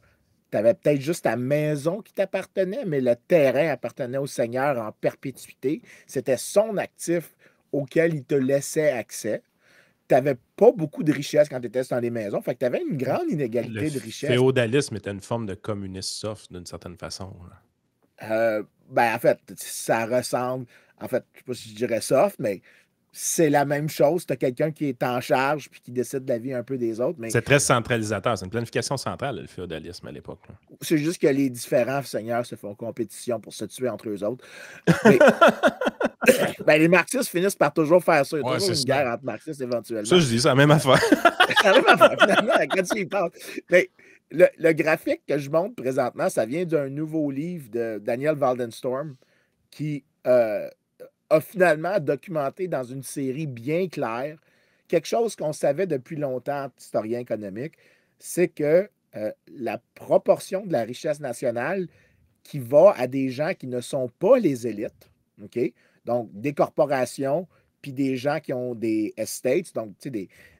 tu avais peut-être juste ta maison qui t'appartenait, mais le terrain appartenait au seigneur en perpétuité. C'était son actif auquel il te laissait accès. Tu n'avais pas beaucoup de richesse quand tu étais dans les maisons. Fait que tu avais une grande inégalité de richesse. Le féodalisme était une forme de communisme soft, d'une certaine façon. Ben, en fait, ça ressemble... En fait, je ne sais pas si je dirais soft, mais... c'est la même chose. Tu as quelqu'un qui est en charge puis qui décide de la vie un peu des autres. Mais... c'est très centralisateur. C'est une planification centrale, le féodalisme, à l'époque. Là. C'est juste que les différents seigneurs se font compétition pour se tuer entre eux autres. Mais... ben, les marxistes finissent par toujours faire ça. Il y a toujours une guerre entre marxistes éventuellement. Ça, je dis, c'est la même affaire. C'est la même affaire, finalement, quand tu y parles. Mais le graphique que je montre présentement, ça vient d'un nouveau livre de Daniel Waldenstorm qui... a finalement documenté dans une série bien claire quelque chose qu'on savait depuis longtemps, historien économique, c'est que la proportion de la richesse nationale qui va à des gens qui ne sont pas les élites, OK? Donc des corporations, puis des gens qui ont des estates, donc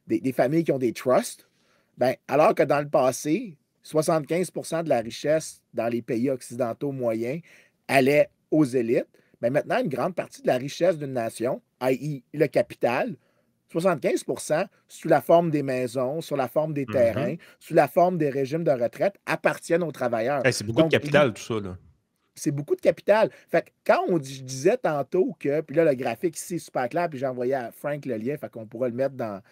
des familles qui ont des trusts, ben, alors que dans le passé, 75% de la richesse dans les pays occidentaux moyens allait aux élites. Mais maintenant, une grande partie de la richesse d'une nation, i.e. le capital, 75% sous la forme des maisons, sous la forme des terrains, sous la forme des régimes de retraite, appartiennent aux travailleurs. Hey, c'est beaucoup de capital, tout ça. Là. C'est beaucoup de capital. Fait que quand je disais tantôt que, puis là, le graphique ici est super clair, puis j'ai envoyé à Frank le lien, fait qu'on pourra le mettre dans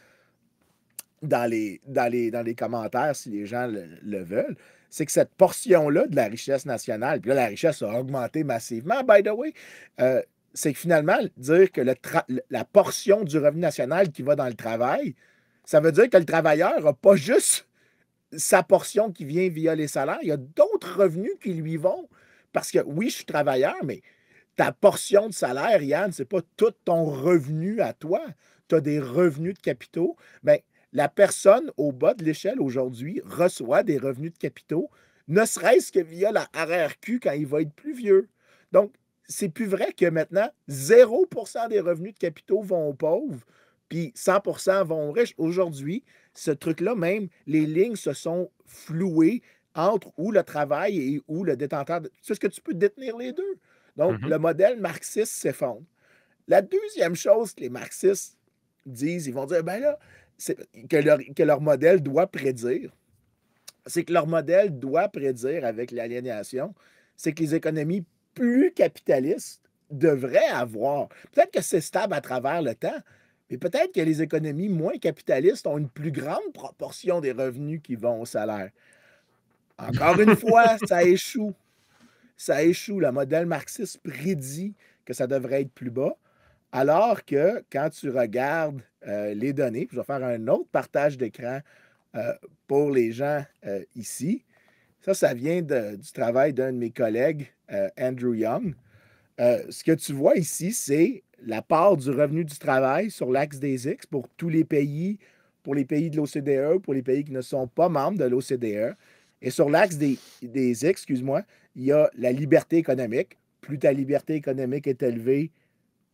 les commentaires si les gens le veulent, c'est que cette portion-là de la richesse nationale, puis là, la richesse a augmenté massivement, by the way, c'est que finalement, dire que la portion du revenu national qui va dans le travail, ça veut dire que le travailleur n'a pas juste sa portion qui vient via les salaires, il y a d'autres revenus qui lui vont. Parce que oui, je suis travailleur, mais ta portion de salaire, Yann, ce n'est pas tout ton revenu à toi. Tu as des revenus de capitaux. Bien, la personne au bas de l'échelle aujourd'hui reçoit des revenus de capitaux, ne serait-ce que via la RRQ quand il va être plus vieux. Donc, c'est plus vrai que maintenant, 0% des revenus de capitaux vont aux pauvres, puis 100% vont aux riches. Aujourd'hui, ce truc-là, même, les lignes se sont flouées entre où le travail et où le détenteur. C'est ce que tu peux détenir les deux. Donc, le modèle marxiste s'effondre. La deuxième chose que les marxistes disent, ils vont dire, ben là, que leur modèle doit prédire, c'est que leur modèle doit prédire avec l'aliénation, c'est que les économies plus capitalistes devraient avoir. Peut-être que c'est stable à travers le temps, mais peut-être que les économies moins capitalistes ont une plus grande proportion des revenus qui vont au salaire. Encore une fois, ça échoue. Ça échoue. Le modèle marxiste prédit que ça devrait être plus bas, alors que quand tu regardes les données, puis je vais faire un autre partage d'écran pour les gens ici. Ça vient du travail d'un de mes collègues, Andrew Young. Ce que tu vois ici, c'est la part du revenu du travail sur l'axe des X pour tous les pays, pour les pays de l'OCDE, pour les pays qui ne sont pas membres de l'OCDE. Et sur l'axe des X, excuse-moi, il y a la liberté économique. Plus ta liberté économique est élevée,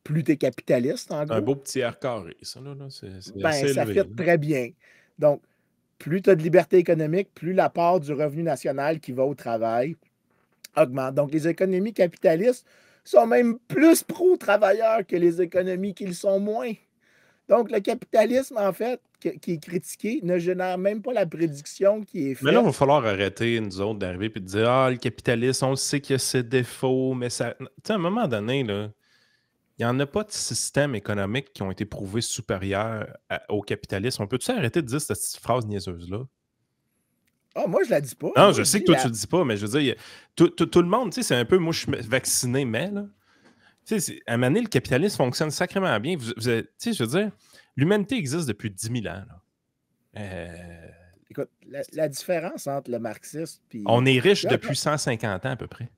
plus tu es capitaliste, en gros. Un beau petit air carré, ça, là. C'est Ben, assez ça élevé, fait très bien. Donc, plus tu as de liberté économique, plus la part du revenu national qui va au travail augmente. Donc, les économies capitalistes sont même plus pro-travailleurs que les économies qui le sont moins. Donc, le capitalisme, en fait, qui est critiqué, ne génère même pas la prédiction qui est faite. Mais là, il va falloir arrêter, nous autres, d'arriver et de dire ah, le capitalisme, on le sait qu'il y a ses défauts, mais ça. Tu sais, à un moment donné, là, il n'y en a pas de systèmes économiques qui ont été prouvés supérieurs au capitalisme. On peut-tu arrêter de dire cette petite phrase niaiseuse-là? Ah, moi, je la dis pas. Non, Moi, je sais que toi, tu le dis pas, mais je veux dire, tout le monde, tu sais, c'est un peu, moi, je suis vacciné, mais, là, tu sais, à un moment donné, le capitalisme fonctionne sacrément bien. Tu sais, je veux dire, l'humanité existe depuis 10 000 ans, là. Écoute, la différence entre le marxiste et... On est riche depuis 150 ans, à peu près.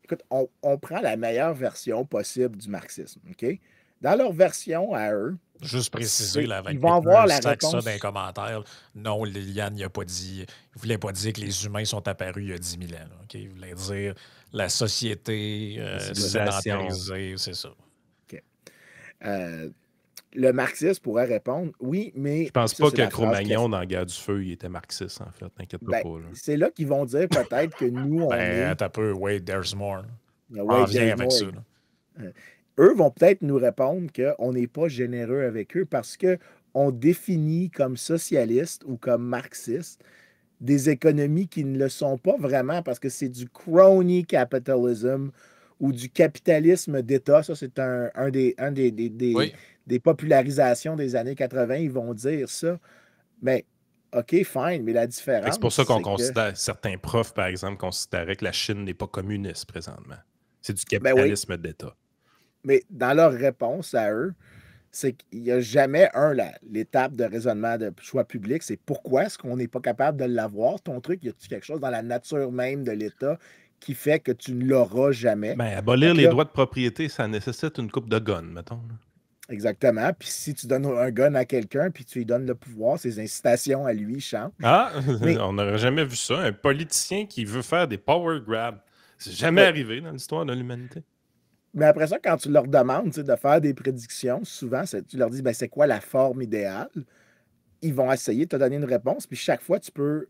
Écoute, on prend la meilleure version possible du marxisme, OK? Dans leur version à eux... Juste préciser, là, avec ils vont avoir la ça réponse... dans les commentaires. Non, Liliane, il n'a pas dit... Il ne voulait pas dire que les humains sont apparus il y a 10 000 ans. Là, OK? Il voulait dire la société sédentarisée, c'est ça. OK. Le marxiste pourrait répondre, oui, mais... Je pense pas que Cro-Magnon, dans la guerre du feu, il était marxiste, en fait. T'inquiète pas. C'est là qu'ils vont dire peut-être que nous, on est... Attends un peu, wait, there's more. On vient avec ça. Eux vont peut-être nous répondre qu'on n'est pas généreux avec eux parce qu'on définit comme socialiste ou comme marxiste des économies qui ne le sont pas vraiment parce que c'est du crony capitalism ou du capitalisme d'État. Ça, c'est un des popularisations des années 80. Ils vont dire ça. Mais, OK, fine, mais la différence... C'est pour ça qu'on considère, certains profs, par exemple, considéraient que la Chine n'est pas communiste présentement. C'est du capitalisme d'État. Mais dans leur réponse à eux, c'est qu'il n'y a jamais, l'étape de raisonnement de choix public, c'est pourquoi est-ce qu'on n'est pas capable de l'avoir, ton truc, y a-t-il quelque chose dans la nature même de l'État qui fait que tu ne l'auras jamais? Ben, abolir les droits de propriété, ça nécessite une coupe de gun, mettons. Exactement. Puis si tu donnes un gun à quelqu'un, puis tu lui donnes le pouvoir, ses incitations à lui changent. Ah, on n'aurait jamais vu ça. Un politicien qui veut faire des power grabs. C'est jamais arrivé dans l'histoire de l'humanité. Mais après ça, quand tu leur demandes de faire des prédictions, souvent, tu leur dis c'est quoi la forme idéale? Ils vont essayer de te donner une réponse, puis chaque fois, tu peux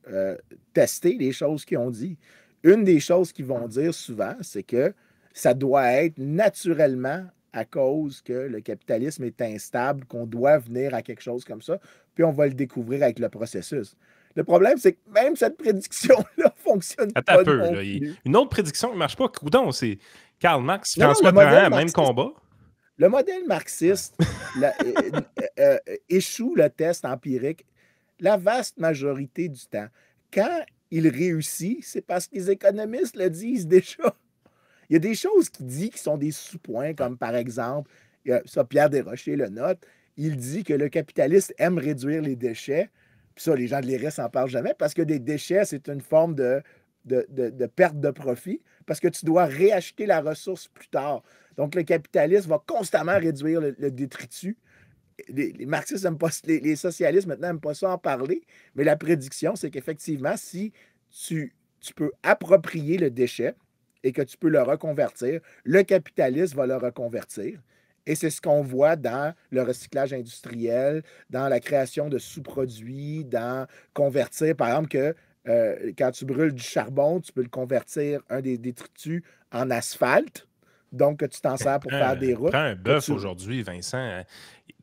tester les choses qu'ils ont dit. Une des choses qu'ils vont dire souvent, c'est que ça doit être naturellement à cause que le capitalisme est instable, qu'on doit venir à quelque chose comme ça, puis on va le découvrir avec le processus. Le problème, c'est que même cette prédiction-là fonctionne pas. Attends un peu. Là, une autre prédiction qui ne marche pas, coudonc, c'est Karl Marx, François Trahan, même combat. Le modèle marxiste échoue le test empirique la vaste majorité du temps. Quand il réussit, c'est parce que les économistes le disent déjà. Il y a des choses qu'il dit qui sont des sous-points, comme par exemple, ça Pierre Desrochers le note, il dit que le capitaliste aime réduire les déchets. Puis ça, les gens de l'IRES n'en parlent jamais parce que des déchets, c'est une forme de de perte de profit parce que tu dois réacheter la ressource plus tard. Donc, le capitalisme va constamment réduire le détritus. Les marxistes n'aiment pas, les socialistes maintenant n'aiment pas ça en parler, mais la prédiction, c'est qu'effectivement, si tu peux approprier le déchet et que tu peux le reconvertir, le capitaliste va le reconvertir. Et c'est ce qu'on voit dans le recyclage industriel, dans la création de sous-produits, dans convertir, par exemple, que quand tu brûles du charbon, tu peux le convertir, un des détritus, en asphalte. Donc, que tu t'en sers pour faire des routes. Prends un bœuf aujourd'hui, Vincent.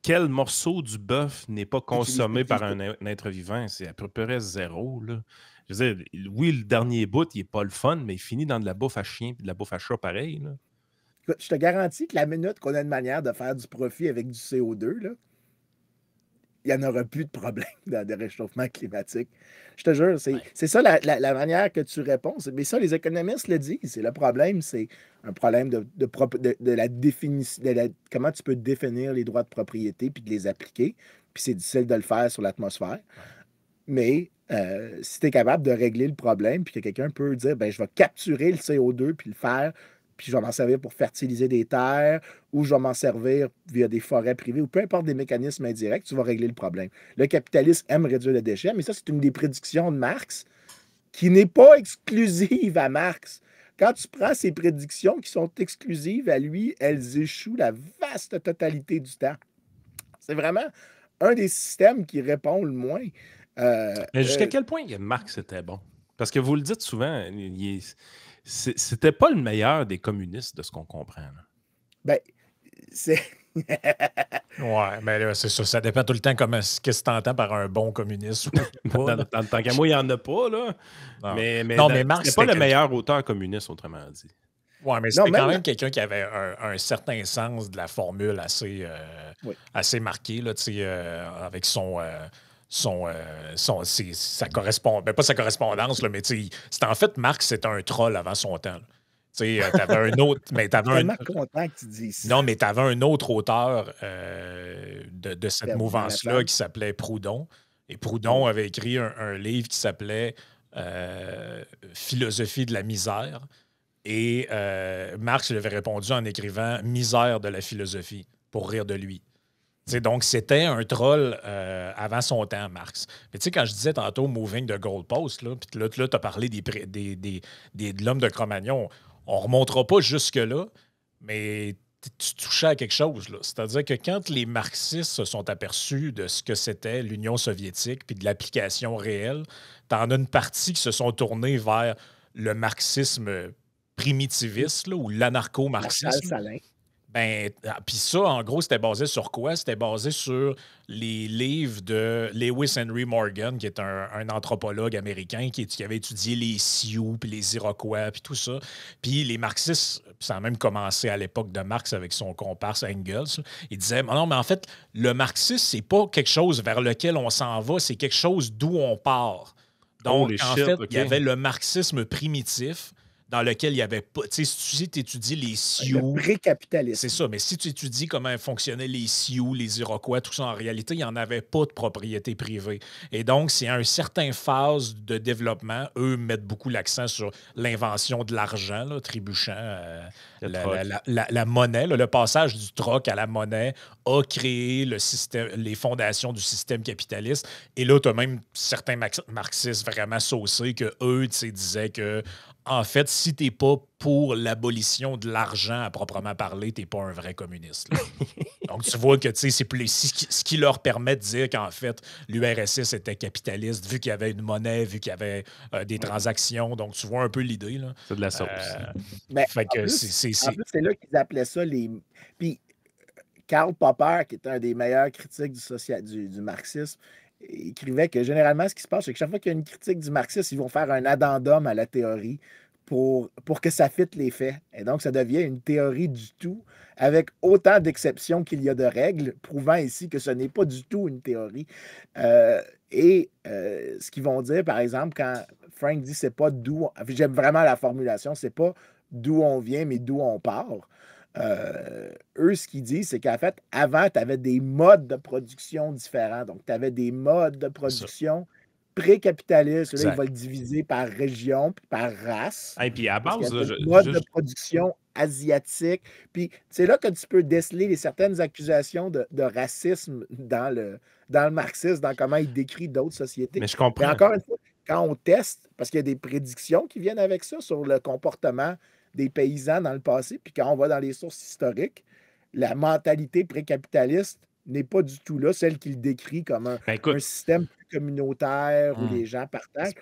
Quel morceau du bœuf n'est pas consommé par un être vivant? C'est à peu près zéro, là. Je veux dire, oui, le dernier bout, il n'est pas le fun, mais il finit dans de la bouffe à chien et de la bouffe à chat pareil, là. Je te garantis que la minute qu'on a une manière de faire du profit avec du CO2, là, il n'y en aura plus de problème dans le réchauffement climatique. Je te jure, c'est ça la manière que tu réponds. Mais ça, les économistes le disent. Le problème, c'est un problème de la définition, comment tu peux définir les droits de propriété puis de les appliquer. Puis c'est difficile de le faire sur l'atmosphère. Mais si tu es capable de régler le problème, puis que quelqu'un peut dire, ben, je vais capturer le CO2 puis le faire, puis je vais m'en servir pour fertiliser des terres, ou je vais m'en servir via des forêts privées, ou peu importe des mécanismes indirects, tu vas régler le problème. Le capitalisme aime réduire le déchet, mais ça, c'est une des prédictions de Marx qui n'est pas exclusive à Marx. Quand tu prends ces prédictions qui sont exclusives à lui, elles échouent la vaste totalité du temps. C'est vraiment un des systèmes qui répond le moins. Mais jusqu'à quel point Marx était bon? Parce que vous le dites souvent, c'était pas le meilleur des communistes de ce qu'on comprend. Là. Ben, c'est. Ouais, mais là, c'est ça. Ça dépend tout le temps qu'est-ce que tu entends par un bon communiste. Tant qu'à moi, il n'y en a pas, là. Non. Mais Marx, c'était pas le meilleur auteur communiste, autrement dit. Oui, mais c'était quand même quelqu'un qui avait un certain sens de la formule assez marqué, là, avec sa correspondance, pas sa correspondance, là, mais c'était en fait, Marx, c'était un troll avant son temps. Tu avais un autre. Mais content que tu dises ça. Non, mais tu avais un autre auteur de cette mouvance-là qui s'appelait Proudhon. Et Proudhon avait écrit un livre qui s'appelait Philosophie de la misère. Et Marx lui avait répondu en écrivant Misère de la philosophie pour rire de lui. Donc, c'était un troll avant son temps, Marx. Mais tu sais, quand je disais tantôt moving the goalpost, puis là, tu as parlé de l'homme de Cro-Magnon, on ne remontera pas jusque-là, mais tu touchais à quelque chose. C'est-à-dire que quand les marxistes se sont aperçus de ce que c'était l'Union soviétique puis de l'application réelle, tu en as une partie qui se sont tournés vers le marxisme primitiviste ou l'anarcho-marxisme. Ben, puis ça, en gros, c'était basé sur quoi? C'était basé sur les livres de Lewis Henry Morgan, qui est un anthropologue américain qui avait étudié les Sioux, puis les Iroquois, puis tout ça. Puis les marxistes, ça a même commencé à l'époque de Marx avec son comparse Engels, il disait, non, mais en fait, le marxisme, c'est pas quelque chose vers lequel on s'en va, c'est quelque chose d'où on part. Donc, il y avait le marxisme primitif, dans lequel il n'y avait pas. Tu sais, si tu étudies les Sioux. Le pré-capitalisme. C'est ça, mais si tu étudies comment fonctionnaient les Sioux, les Iroquois, tout ça, en réalité, il n'y en avait pas de propriété privée. Et donc, c'est à une certaine phase de développement, eux mettent beaucoup l'accent sur l'invention de l'argent, trébuchant. La monnaie, le passage du troc à la monnaie a créé les fondations du système capitaliste. Et là, tu as même certains marxistes vraiment saucés que eux, tu sais, disaient que en fait, si tu n'es pas pour l'abolition de l'argent à proprement parler, tu n'es pas un vrai communiste. Donc, tu vois que c'est ce qui leur permet de dire qu'en fait, l'URSS était capitaliste, vu qu'il y avait une monnaie, vu qu'il y avait des transactions. Donc, tu vois un peu l'idée. C'est de la sauce. En plus, c'est là qu'ils appelaient ça les... Puis, Karl Popper, qui est un des meilleurs critiques du marxisme, écrivait que généralement, ce qui se passe, c'est que chaque fois qu'il y a une critique du marxisme, ils vont faire un addendum à la théorie pour que ça fitte les faits. Et donc, ça devient une théorie du tout, avec autant d'exceptions qu'il y a de règles, prouvant ici que ce n'est pas du tout une théorie. Ce qu'ils vont dire, par exemple, quand Frank dit c'est pas d'où... J'aime vraiment la formulation, c'est pas d'où on vient, mais d'où on part. Eux, ce qu'ils disent, c'est qu'en fait, avant, tu avais des modes de production différents. Donc, tu avais des modes de production pré-capitaliste. Là, il Exact. va le diviser par région puis par race. Et puis à Parce qu'il y base, avait là, le mode de juste. production asiatique. Puis c'est là que tu peux déceler certaines accusations de racisme dans le marxisme, dans comment il décrit d'autres sociétés. Mais je Mais comprends. encore une fois, quand on teste, parce qu'il y a des prédictions qui viennent avec ça sur le comportement des paysans dans le passé, puis quand on va dans les sources historiques, la mentalité pré-capitaliste n'est pas du tout là, celle qu'il décrit comme Ben un écoute, système plus communautaire où Hmm. les gens partagent.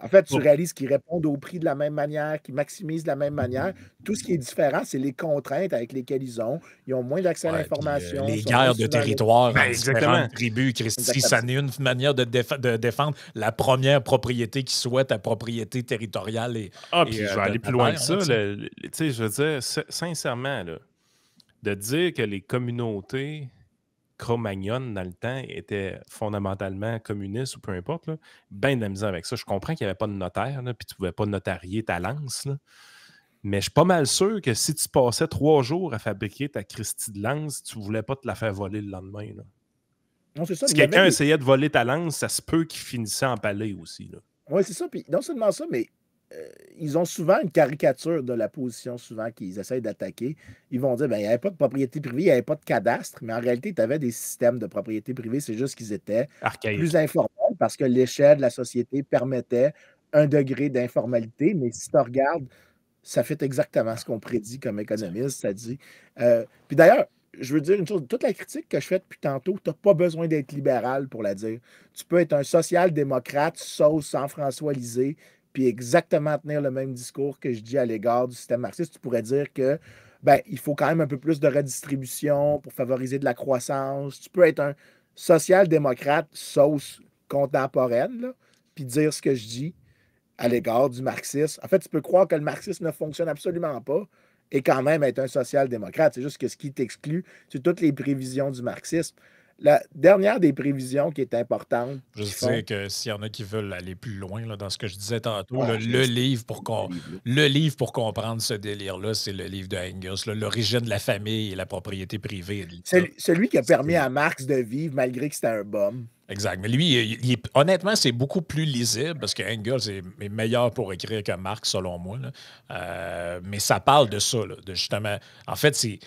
En fait, tu Bon. réalises qu'ils répondent au prix de la même manière, qu'ils maximisent de la même manière. Tout ce qui est différent, c'est les contraintes avec lesquelles ils ont. Ils ont moins d'accès à Ouais, puis l'information, les sont moins guerres de souvent territoire ben entre exactement. différentes tribus, Christy, Exactement. ça n'est une manière de défendre la première propriété qui soit ta propriété territoriale et, Ah, puis je vais de aller ta plus loin que terre, ça. là, tu sais. Tu sais, je veux dire, sincèrement, là, de dire que les communautés cro-magnones dans le temps étaient fondamentalement communistes ou peu importe, là, ben de la misère avec ça. Je comprends qu'il n'y avait pas de notaire, là, puis tu ne pouvais pas notarier ta lance, là. Mais je suis pas mal sûr que si tu passais 3 jours à fabriquer ta Christie de lance, tu ne voulais pas te la faire voler le lendemain, là. Non, c'est ça. Si Mais il y avait quelqu'un des... essayait de voler ta lance, ça se peut qu'il finissait empalé aussi, là. Oui, c'est ça. Puis non seulement ça, mais ils ont souvent une caricature de la position souvent qu'ils essayent d'attaquer. Ils vont dire, ben, il n'y avait pas de propriété privée, il n'y avait pas de cadastre, mais en réalité, tu avais des systèmes de propriété privée, c'est juste qu'ils étaient Archaïque. plus informels parce que l'échelle de la société permettait un degré d'informalité, mais si tu regardes, ça fait exactement ce qu'on prédit comme économiste, ça dit. Puis d'ailleurs, je veux dire une chose, toute la critique que je fais depuis tantôt, tu n'as pas besoin d'être libéral pour la dire. Tu peux être un social-démocrate, sauce sans François Lisée, puis exactement tenir le même discours que je dis à l'égard du système marxiste. Tu pourrais dire que ben, il faut quand même un peu plus de redistribution pour favoriser de la croissance. Tu peux être un social-démocrate, sauce contemporaine, là, puis dire ce que je dis à l'égard du marxisme. En fait, tu peux croire que le marxisme ne fonctionne absolument pas et quand même être un social-démocrate. C'est juste que ce qui t'exclut, c'est toutes les prévisions du marxisme. La dernière des prévisions qui est importante, Je qu'ils sais font, que s'il y en a qui veulent aller plus loin là, dans ce que je disais tantôt, ah, là, je laisse le livre pour le livre, là. le livre pour comprendre ce délire-là, c'est le livre de Engels, là, L'origine de la famille et la propriété privée. Celui qui a permis C'est- à Marx de vivre malgré que c'était un bum. Exact. Mais lui, honnêtement, c'est beaucoup plus lisible parce que Engels est meilleur pour écrire que Marx, selon moi, là. Mais ça parle de ça, là, de justement. En fait, c'est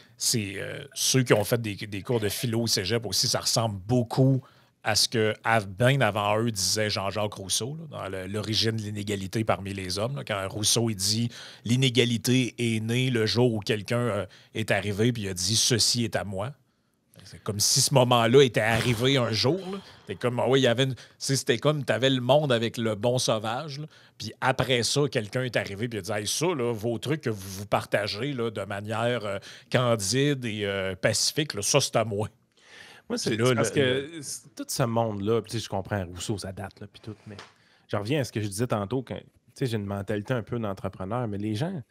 ceux qui ont fait des cours de philo au cégep aussi, ça ressemble beaucoup à ce que bien avant eux disait Jean-Jacques Rousseau, là, dans l'origine de l'inégalité parmi les hommes. Là, quand Rousseau il dit l'inégalité est née le jour où quelqu'un est arrivé puis il a dit ceci est à moi. C'est comme si ce moment-là était arrivé un jour. C'était comme, ah oui, il y avait c'était comme, tu avais le monde avec le bon sauvage. Là. Puis après ça, quelqu'un est arrivé et a dit, hey, ça, là, vos trucs que vous partagez là, de manière candide et pacifique, là, ça, c'est à moi. Moi, Puis c'est là, parce que tout ce monde-là, puis tu sais, je comprends Rousseau, ça date, là, puis tout, mais je reviens à ce que je disais tantôt, quand, tu sais, j'ai une mentalité un peu d'entrepreneur, mais les gens,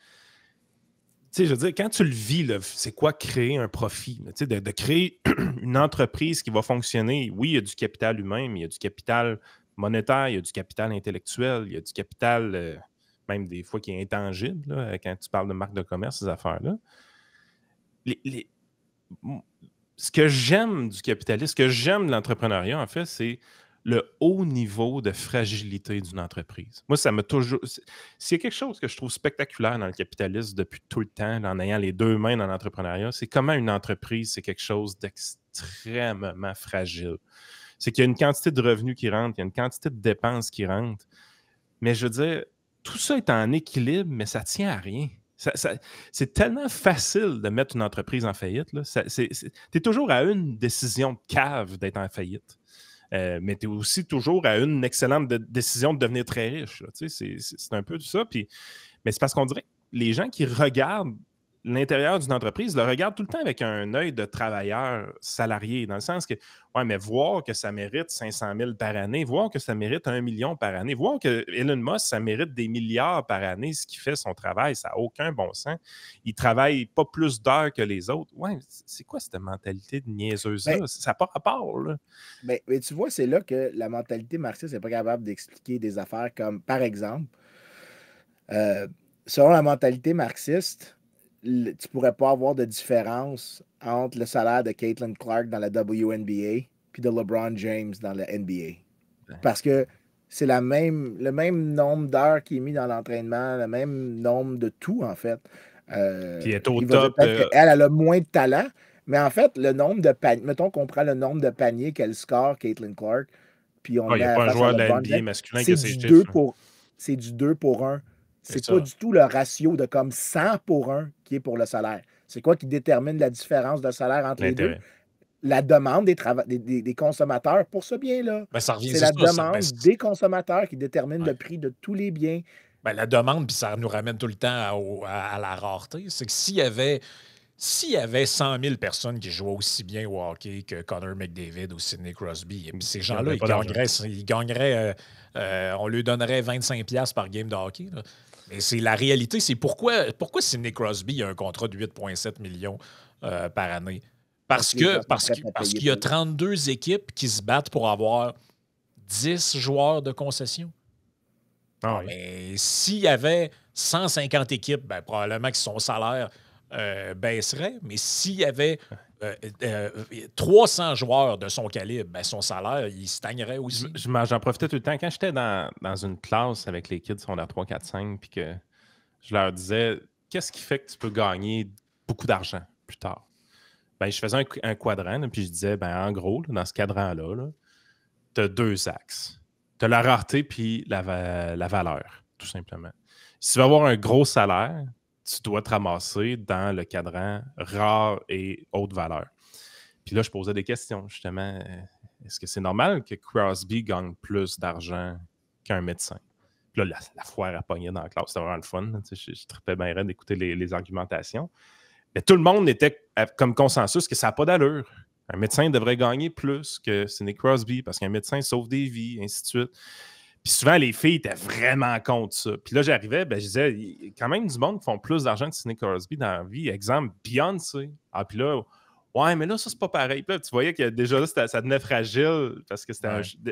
tu sais, je veux dire, quand tu le vis, là, c'est quoi créer un profit? Là, tu sais, de créer une entreprise qui va fonctionner. Oui, il y a du capital humain, mais il y a du capital monétaire, il y a du capital intellectuel, il y a du capital, même des fois, qui est intangible, là, quand tu parles de marque de commerce, ces affaires-là. Ce que j'aime du capitalisme, ce que j'aime de l'entrepreneuriat, en fait, c'est le haut niveau de fragilité d'une entreprise. Moi, ça m'a toujours... S'il y a quelque chose que je trouve spectaculaire dans le capitalisme depuis tout le temps, en ayant les deux mains dans l'entrepreneuriat, c'est comment une entreprise, c'est quelque chose d'extrêmement fragile. C'est qu'il y a une quantité de revenus qui rentrent, il y a une quantité de dépenses qui rentrent. Mais je veux dire, tout ça est en équilibre, mais ça ne tient à rien. C'est tellement facile de mettre une entreprise en faillite. Tu es toujours à une décision de cave d'être en faillite. Mais tu es aussi toujours à une excellente décision de devenir très riche. C'est un peu tout ça. Mais c'est parce qu'on dirait que les gens qui regardent l'intérieur d'une entreprise le regardent tout le temps avec un œil de travailleur salarié, dans le sens que, ouais, mais voir que ça mérite 500 000 par année, voir que ça mérite 1 million par année, voir que Elon Musk, ça mérite des milliards par année, ce qui fait son travail, ça n'a aucun bon sens. Il ne travaille pas plus d'heures que les autres. Ouais, c'est quoi cette mentalité de niaiseuse-là? Ben, Ça n'a pas rapport, là. Mais tu vois, c'est là que la mentalité marxiste n'est pas capable d'expliquer des affaires comme, par exemple, selon la mentalité marxiste, tu pourrais pas avoir de différence entre le salaire de Caitlin Clark dans la WNBA puis de LeBron James dans la NBA. Parce que c'est le même nombre d'heures qui est mis dans l'entraînement, le même nombre de tout, en fait. Puis elle est au il va dire top. peut-être qu'elle a moins de talent, mais en fait, le nombre de paniers, mettons qu'on prend le nombre de paniers qu'elle score, Caitlin Clark, puis on Il le n'y met a pas un face à joueur de la LeBron NBA James, masculin qui c'est a ces du chiffres. 2 pour, c'est du 2 pour 1. C'est C'est ça. pas du tout le ratio de comme 100 pour 1 qui est pour le salaire. C'est quoi qui détermine la différence de salaire entre les deux? L'intérêt. La demande des consommateurs pour ce bien-là. Ben, ça revient, C'est c'est la ça. demande des consommateurs qui détermine Ouais. le prix de tous les biens. Ben, la demande, puis ça nous ramène tout le temps à la rareté, c'est que s'il y avait 100 000 personnes qui jouaient aussi bien au hockey que Connor McDavid ou Sidney Crosby, et puis ces gens-là, ils gagneraient on leur donnerait 25$ par game de hockey. Là. Mais c'est la réalité, c'est pourquoi Sidney Crosby a un contrat de 8,7 millions par année. Parce qu'il y a 32 équipes qui se battent pour avoir 10 joueurs de concession. Ah oui. Mais s'il y avait 150 équipes, ben, probablement que son salaire baisserait. Mais s'il y avait 300 joueurs de son calibre, ben, son salaire, il stagnerait aussi. J'en profitais tout le temps. Quand j'étais dans une classe avec les kids secondaire 3, 4, 5, puis que je leur disais qu'est-ce qui fait que tu peux gagner beaucoup d'argent plus tard? Ben, je faisais un quadrant, là, puis je disais, ben, en gros, là, dans ce cadran-là, -là, tu as 2 axes. Tu as la rareté puis la valeur, tout simplement. Si tu veux avoir un gros salaire, tu dois te ramasser dans le cadran rare et haute valeur. Puis là, je posais des questions, justement. Est-ce que c'est normal que Crosby gagne plus d'argent qu'un médecin? Puis là, la foire a pogné dans la classe. C'était vraiment le fun. Je trippais bien raide d'écouter les argumentations. Mais tout le monde était comme consensus que ça n'a pas d'allure. Un médecin devrait gagner plus que Sidney Crosby parce qu'un médecin sauve des vies, ainsi de suite. Puis souvent, les filles étaient vraiment contre ça. Puis là, j'arrivais, ben, je disais, il y a quand même du monde qui font plus d'argent que Sidney Crosby dans la vie. Exemple, Beyoncé. Ah, puis là, ouais, mais là, ça, c'est pas pareil. Puis là, tu voyais que déjà là, ça devenait fragile parce que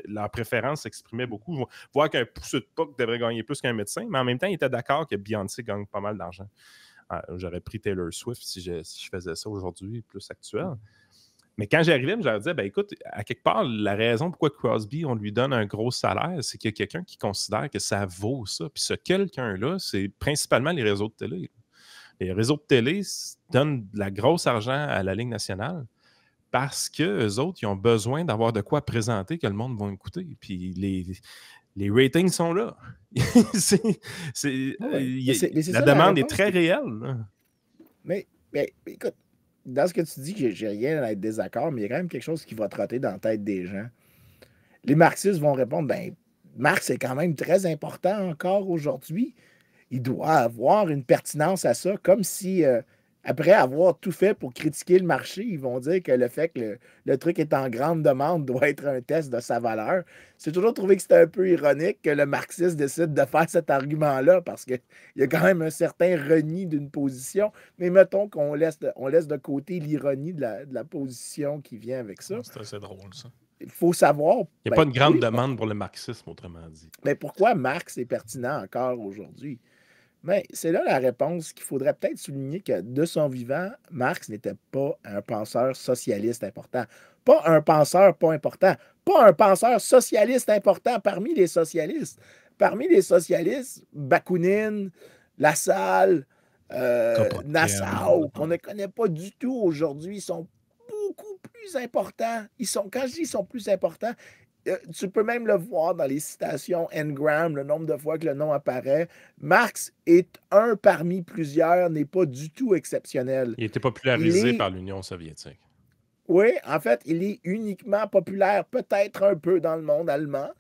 leur préférence s'exprimait beaucoup. Voir qu'un pousseux de puck devrait gagner plus qu'un médecin, mais en même temps, il était d'accord que Beyoncé gagne pas mal d'argent. J'aurais pris Taylor Swift si je faisais ça aujourd'hui, plus actuel. Mais quand j'arrivais, je leur disais, ben écoute, à quelque part, la raison pourquoi Crosby, on lui donne un gros salaire, c'est qu'il y a quelqu'un qui considère que ça vaut ça. Puis ce quelqu'un-là, c'est principalement les réseaux de télé. Les réseaux de télé donnent de la grosse argent à la Ligue nationale parce qu'eux autres, ils ont besoin d'avoir de quoi présenter que le monde va écouter. Puis les ratings sont là. La demande est très réelle. Là. Mais écoute, dans ce que tu dis, j'ai rien à être désaccord, mais il y a quand même quelque chose qui va trotter dans la tête des gens. Les marxistes vont répondre, ben, Marx est quand même très important encore aujourd'hui. Il doit avoir une pertinence à ça, comme si, après avoir tout fait pour critiquer le marché, ils vont dire que le fait que le truc est en grande demande doit être un test de sa valeur. J'ai toujours trouvé que c'était un peu ironique que le marxiste décide de faire cet argument-là, parce qu'il y a quand même un certain reni d'une position, mais mettons qu'on laisse de côté l'ironie de la position qui vient avec ça. C'est assez drôle, ça. Il faut savoir... Il n'y a pas une grande demande pour le marxisme, autrement dit. Mais pourquoi Marx est pertinent encore aujourd'hui? Mais c'est là la réponse qu'il faudrait peut-être souligner que de son vivant, Marx n'était pas un penseur socialiste important. Pas un penseur pas important. Pas un penseur socialiste important parmi les socialistes. Parmi les socialistes, Bakounine, Lassalle, Nassau, qu'on ne connaît pas du tout aujourd'hui, sont beaucoup plus importants. Quand je dis ils sont plus importants, tu peux même le voir dans les citations Ngram, le nombre de fois que le nom apparaît. Marx est un parmi plusieurs, n'est pas du tout exceptionnel. Il était popularisé par l'Union soviétique. Oui, en fait, il est uniquement populaire, peut-être un peu dans le monde allemand,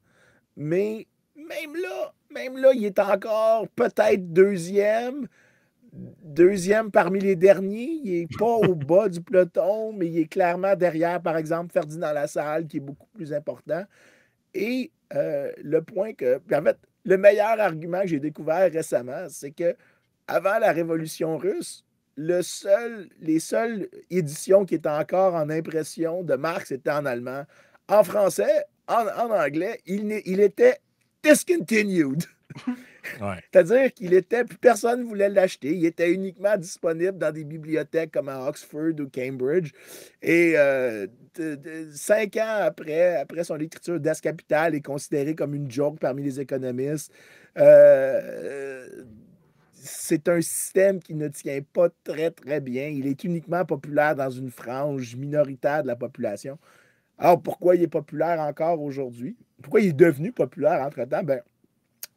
mais même là, il est encore peut-être deuxième parmi les derniers. Il n'est pas au bas du peloton, mais il est clairement derrière, par exemple, Ferdinand Lassalle, qui est beaucoup plus important. Et le point que... En fait, le meilleur argument que j'ai découvert récemment, c'est que avant la Révolution russe, les seules éditions qui étaient encore en impression de Marx étaient en allemand. En français, en anglais, il était discontinued. Ouais. C'est-à-dire qu'il était, plus personne ne voulait l'acheter. Il était uniquement disponible dans des bibliothèques comme à Oxford ou Cambridge. Et 5 ans après son écriture, Das Kapital est considéré comme une joke parmi les économistes. C'est un système qui ne tient pas très, très bien. Il est uniquement populaire dans une frange minoritaire de la population. Alors, pourquoi il est populaire encore aujourd'hui? Pourquoi il est devenu populaire entre-temps? Ben,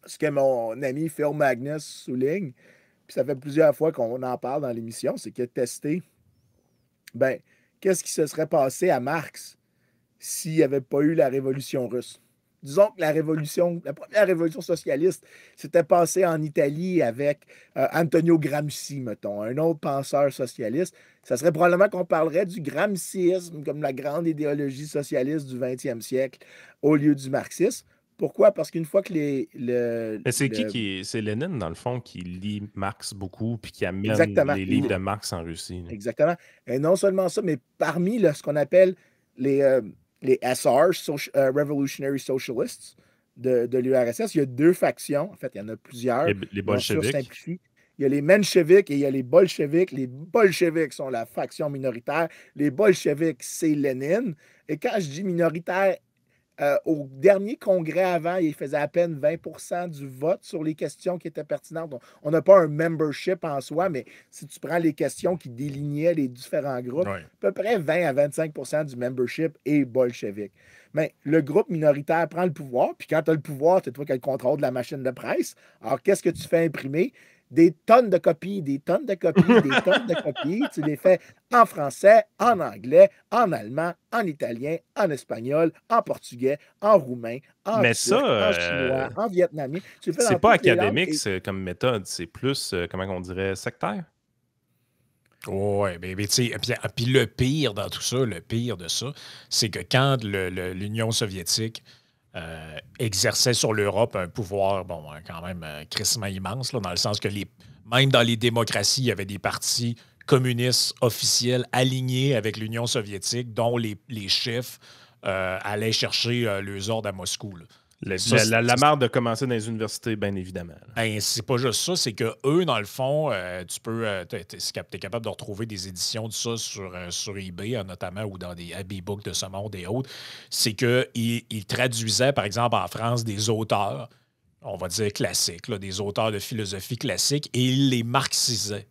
ce que mon ami Phil Magnus souligne, puis ça fait plusieurs fois qu'on en parle dans l'émission, c'est qu'il a testé, ben, qu'est-ce qui se serait passé à Marx s'il n'y avait pas eu la révolution russe? Disons que la première révolution socialiste s'était passée en Italie avec Antonio Gramsci, mettons, un autre penseur socialiste. Ça serait probablement qu'on parlerait du gramsciisme comme la grande idéologie socialiste du 20e siècle au lieu du marxisme. Pourquoi? Parce qu'une fois que Mais c'est c'est Lénine, dans le fond, qui lit Marx beaucoup puis qui amène Exactement. les livres de Marx en Russie. Là. Exactement. Et non seulement ça, mais parmi ce qu'on appelle les SR, Revolutionary Socialists de l'URSS, il y a 2 factions. En fait, il y en a plusieurs. Les bolcheviks. Il y a les mencheviks et il y a les bolcheviks. Les bolcheviks sont la faction minoritaire. Les bolcheviks, c'est Lénine. Et quand je dis minoritaire, au dernier congrès avant, il faisait à peine 20% du vote sur les questions qui étaient pertinentes. On n'a pas un membership en soi, mais si tu prends les questions qui délignaient les différents groupes, Ouais. à peu près 20 à 25% du membership est bolchevique. Mais le groupe minoritaire prend le pouvoir, puis quand tu as le pouvoir, c'est toi qui as le contrôle de la machine de presse. Alors, qu'est-ce que tu fais imprimer? Des tonnes de copies, des tonnes de copies, des tonnes de copies. Tu les fais en français, en anglais, en allemand, en italien, en espagnol, en portugais, en roumain, en Mais turc, ça, en chinois, en vietnamien. Tu le fais c'est dans pas toutes les langues. académique comme méthode, c'est plus, comment on dirait, sectaire. Oui, mais tu sais, puis le pire dans tout ça, le pire de ça, c'est que quand l'Union soviétique exerçait sur l'Europe un pouvoir, bon, quand même crissement immense, là, dans le sens que même dans les démocraties, il y avait des partis communistes officiels alignés avec l'Union soviétique, dont les chefs allaient chercher leurs ordres à Moscou. Là. La marde de commencer dans les universités, bien évidemment. Ben, c'est pas juste ça, c'est que eux, dans le fond, tu peux. T'es capable de retrouver des éditions de ça sur eBay, notamment, ou dans des Abbey Books de ce monde et autres. C'est qu'ils traduisaient, par exemple, en France, des auteurs, on va dire classiques, là, des auteurs de philosophie classique, et ils les marxisaient.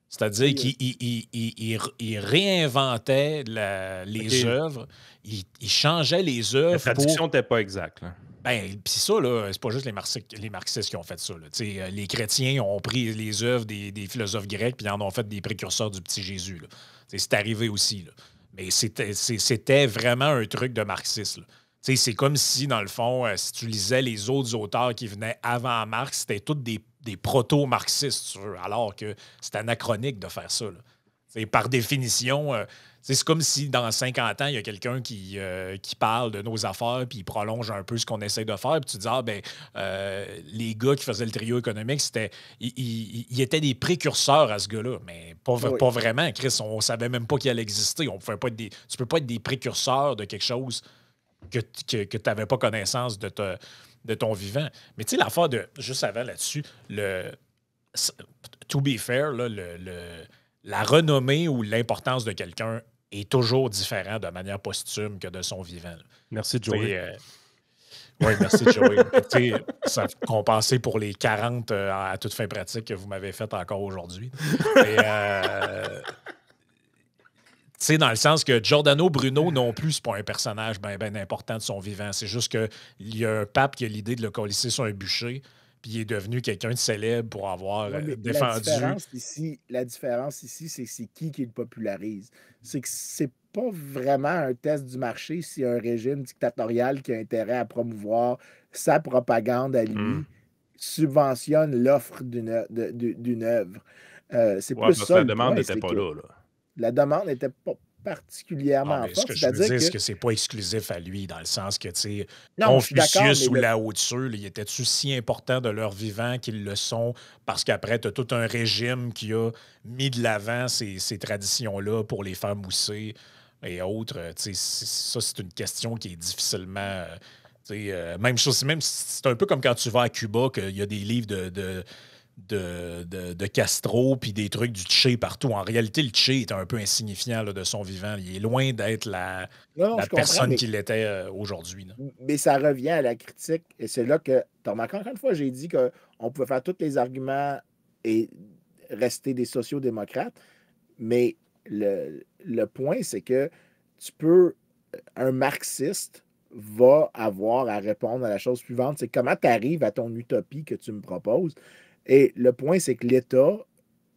C'est-à-dire qu'ils réinventaient les œuvres, ils changeaient les œuvres. La traduction n'était pas exacte. Ben, puis ça, là, c'est pas juste les marxistes qui ont fait ça. Là. Les chrétiens ont pris les œuvres des philosophes grecs puis en ont fait des précurseurs du petit Jésus. Là. C'est arrivé aussi. Là. Mais c'était vraiment un truc de marxiste. C'est comme si, dans le fond, si tu lisais les autres auteurs qui venaient avant Marx, c'était tous des proto-marxistes, tu veux, alors que c'est anachronique de faire ça. Là. Par définition, c'est comme si dans 50 ans, il y a quelqu'un qui parle de nos affaires puis il prolonge un peu ce qu'on essaie de faire. Puis tu dis, les gars qui faisaient le trio économique, ils étaient des précurseurs à ce gars-là. Mais pas vraiment, Chris. On ne savait même pas qu'il allait exister. Tu ne peux pas être des précurseurs de quelque chose que tu n'avais pas connaissance de ton vivant. Mais tu sais, l'affaire de, juste avant là-dessus, to be fair, là, la renommée ou l'importance de quelqu'un est toujours différent de manière posthume que de son vivant. Là. Merci, Joey. Oui, merci, Joey. Ça compensé pour les 40 à toute fin pratique que vous m'avez fait encore aujourd'hui. Dans le sens que Giordano Bruno non plus, c'est pas un personnage ben important de son vivant. C'est juste qu'il y a un pape qui a l'idée de le colisser sur un bûcher, puis il est devenu quelqu'un de célèbre pour avoir défendu. La différence ici, c'est qui le popularise. C'est que c'est pas vraiment un test du marché si un régime dictatorial qui a intérêt à promouvoir sa propagande à lui subventionne l'offre d'une œuvre. C'est plus ça. La demande n'était pas là. La demande n'était pas particulièrement forte. Ce que je veux dire, c'est que c'est pas exclusif à lui, dans le sens que, tu sais, Confucius ou Lao Tzu, il était-tu si important de leur vivant qu'ils le sont parce qu'après, tu as tout un régime qui a mis de l'avant ces traditions-là pour les faire mousser et autres. Ça, c'est une question qui est difficilement Même chose, même si c'est un peu comme quand tu vas à Cuba, qu'il y a des livres de Castro puis des trucs du Che partout. En réalité, le Che est un peu insignifiant là, de son vivant. Il est loin d'être Non, la je comprends, personne qu'il était aujourd'hui. mais ça revient à la critique. Et c'est là que, tu remarques, encore une fois, j'ai dit qu'on pouvait faire tous les arguments et rester des sociaux-démocrates, mais le point, c'est que un marxiste va avoir à répondre à la chose suivante, c'est comment tu arrives à ton utopie que tu me proposes. Et le point, c'est que l'État,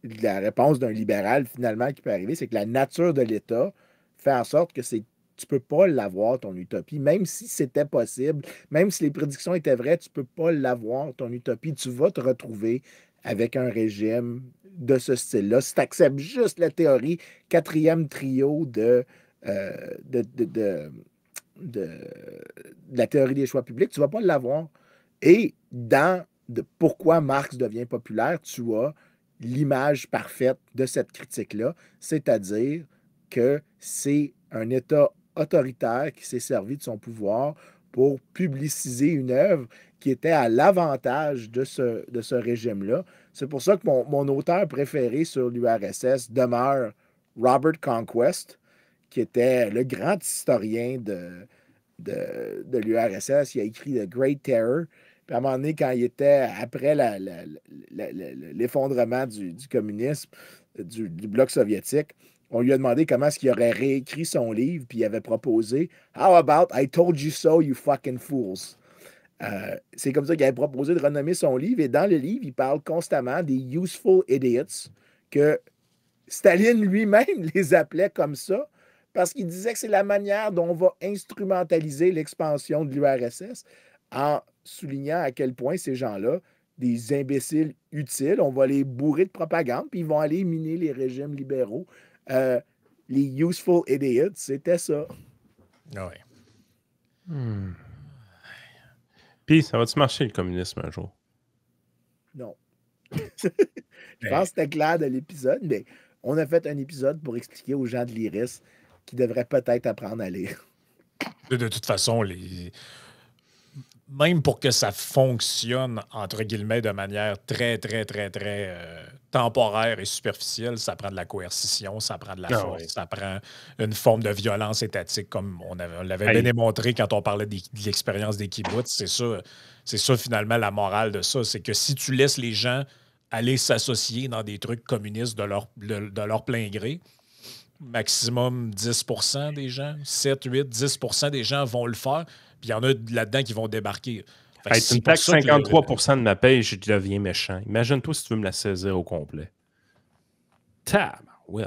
la réponse d'un libéral finalement qui peut arriver, c'est que la nature de l'État fait en sorte que tu peux pas l'avoir, ton utopie. Même si c'était possible, même si les prédictions étaient vraies, tu peux pas l'avoir, ton utopie. Tu vas te retrouver avec un régime de ce style-là. Si tu acceptes juste la théorie, quatrième trio euh, de, de, de, de la théorie des choix publics, tu ne vas pas l'avoir. Et pourquoi Marx devient populaire, tu as l'image parfaite de cette critique-là, c'est-à-dire que c'est un État autoritaire qui s'est servi de son pouvoir pour publiciser une œuvre qui était à l'avantage de ce régime-là. C'est pour ça que mon auteur préféré sur l'URSS demeure Robert Conquest, qui était le grand historien de l'URSS. Il a écrit The Great Terror. Puis à un moment donné, quand il était après l'effondrement du communisme, du bloc soviétique, on lui a demandé comment est-ce qu'il aurait réécrit son livre, puis il avait proposé How about I told you so, you fucking fools? C'est comme ça qu'il avait proposé de renommer son livre. Et dans le livre, il parle constamment des useful idiots, que Staline lui-même les appelait comme ça, parce qu'il disait que c'est la manière dont on va instrumentaliser l'expansion de l'URSS, en soulignant à quel point ces gens-là, des imbéciles utiles, on va les bourrer de propagande, puis ils vont aller miner les régimes libéraux. Les useful idiots, c'était ça. Oui. Puis, ça va-tu marcher, le communisme, un jour? Non. Je pense que c'était clair de l'épisode, mais on a fait un épisode pour expliquer aux gens de l'IRIS qu'ils devraient peut-être apprendre à lire. De toute façon, même pour que ça fonctionne, entre guillemets, de manière très, très, très, très temporaire et superficielle, ça prend de la coercition, ça prend de la force, ça prend une forme de violence étatique, comme on l'avait bien démontré quand on parlait de l'expérience des kibbutz. C'est ça, finalement, la morale de ça. C'est que si tu laisses les gens aller s'associer dans des trucs communistes de leur plein gré, maximum 10% des gens, 7, 8, 10% des gens vont le faire. Puis il y en a là-dedans qui vont débarquer. Tu me taxes 53% de ma paye, je deviens méchant. Imagine-toi si tu veux me la saisir au complet. Ouais.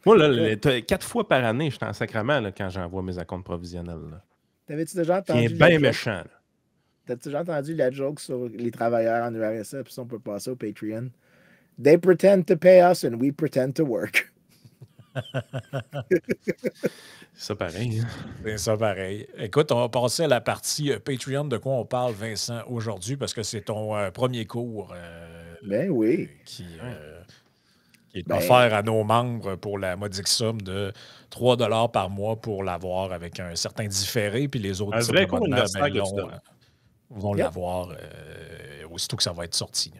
Moi, là, 4 fois par année, je suis en sacrament là, quand j'envoie mes acomptes provisionnels. T'avais-tu déjà entendu? C'est bien méchant. T'as-tu déjà entendu la joke sur les travailleurs en URSS, puis on peut passer au Patreon? They pretend to pay us and we pretend to work. C'est ça pareil. C'est ça pareil. Écoute, on va passer à la partie Patreon. De quoi on parle, Vincent, aujourd'hui, parce que c'est ton premier cours ben oui. qui est offert à nos membres pour la modique somme de 3 $ par mois pour l'avoir avec un certain différé. Puis les autres vrai cours universitaire vont l'avoir aussitôt que ça va être sorti.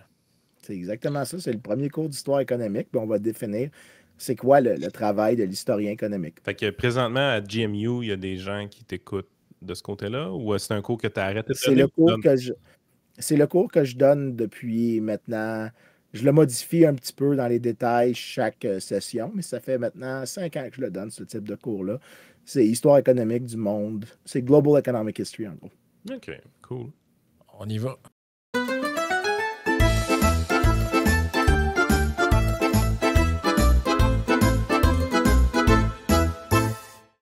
C'est exactement ça. C'est le premier cours d'histoire économique. Puis on va définir c'est quoi le travail de l'historien économique. Fait que présentement, à GMU, il y a des gens qui t'écoutent de ce côté-là, ou c'est un cours que tu as arrêté de donner? C'est le cours que je donne depuis maintenant. Je le modifie un petit peu dans les détails chaque session, mais ça fait maintenant 5 ans que je le donne, ce type de cours-là. C'est histoire économique du monde. C'est Global Economic History, en gros. OK, cool. On y va.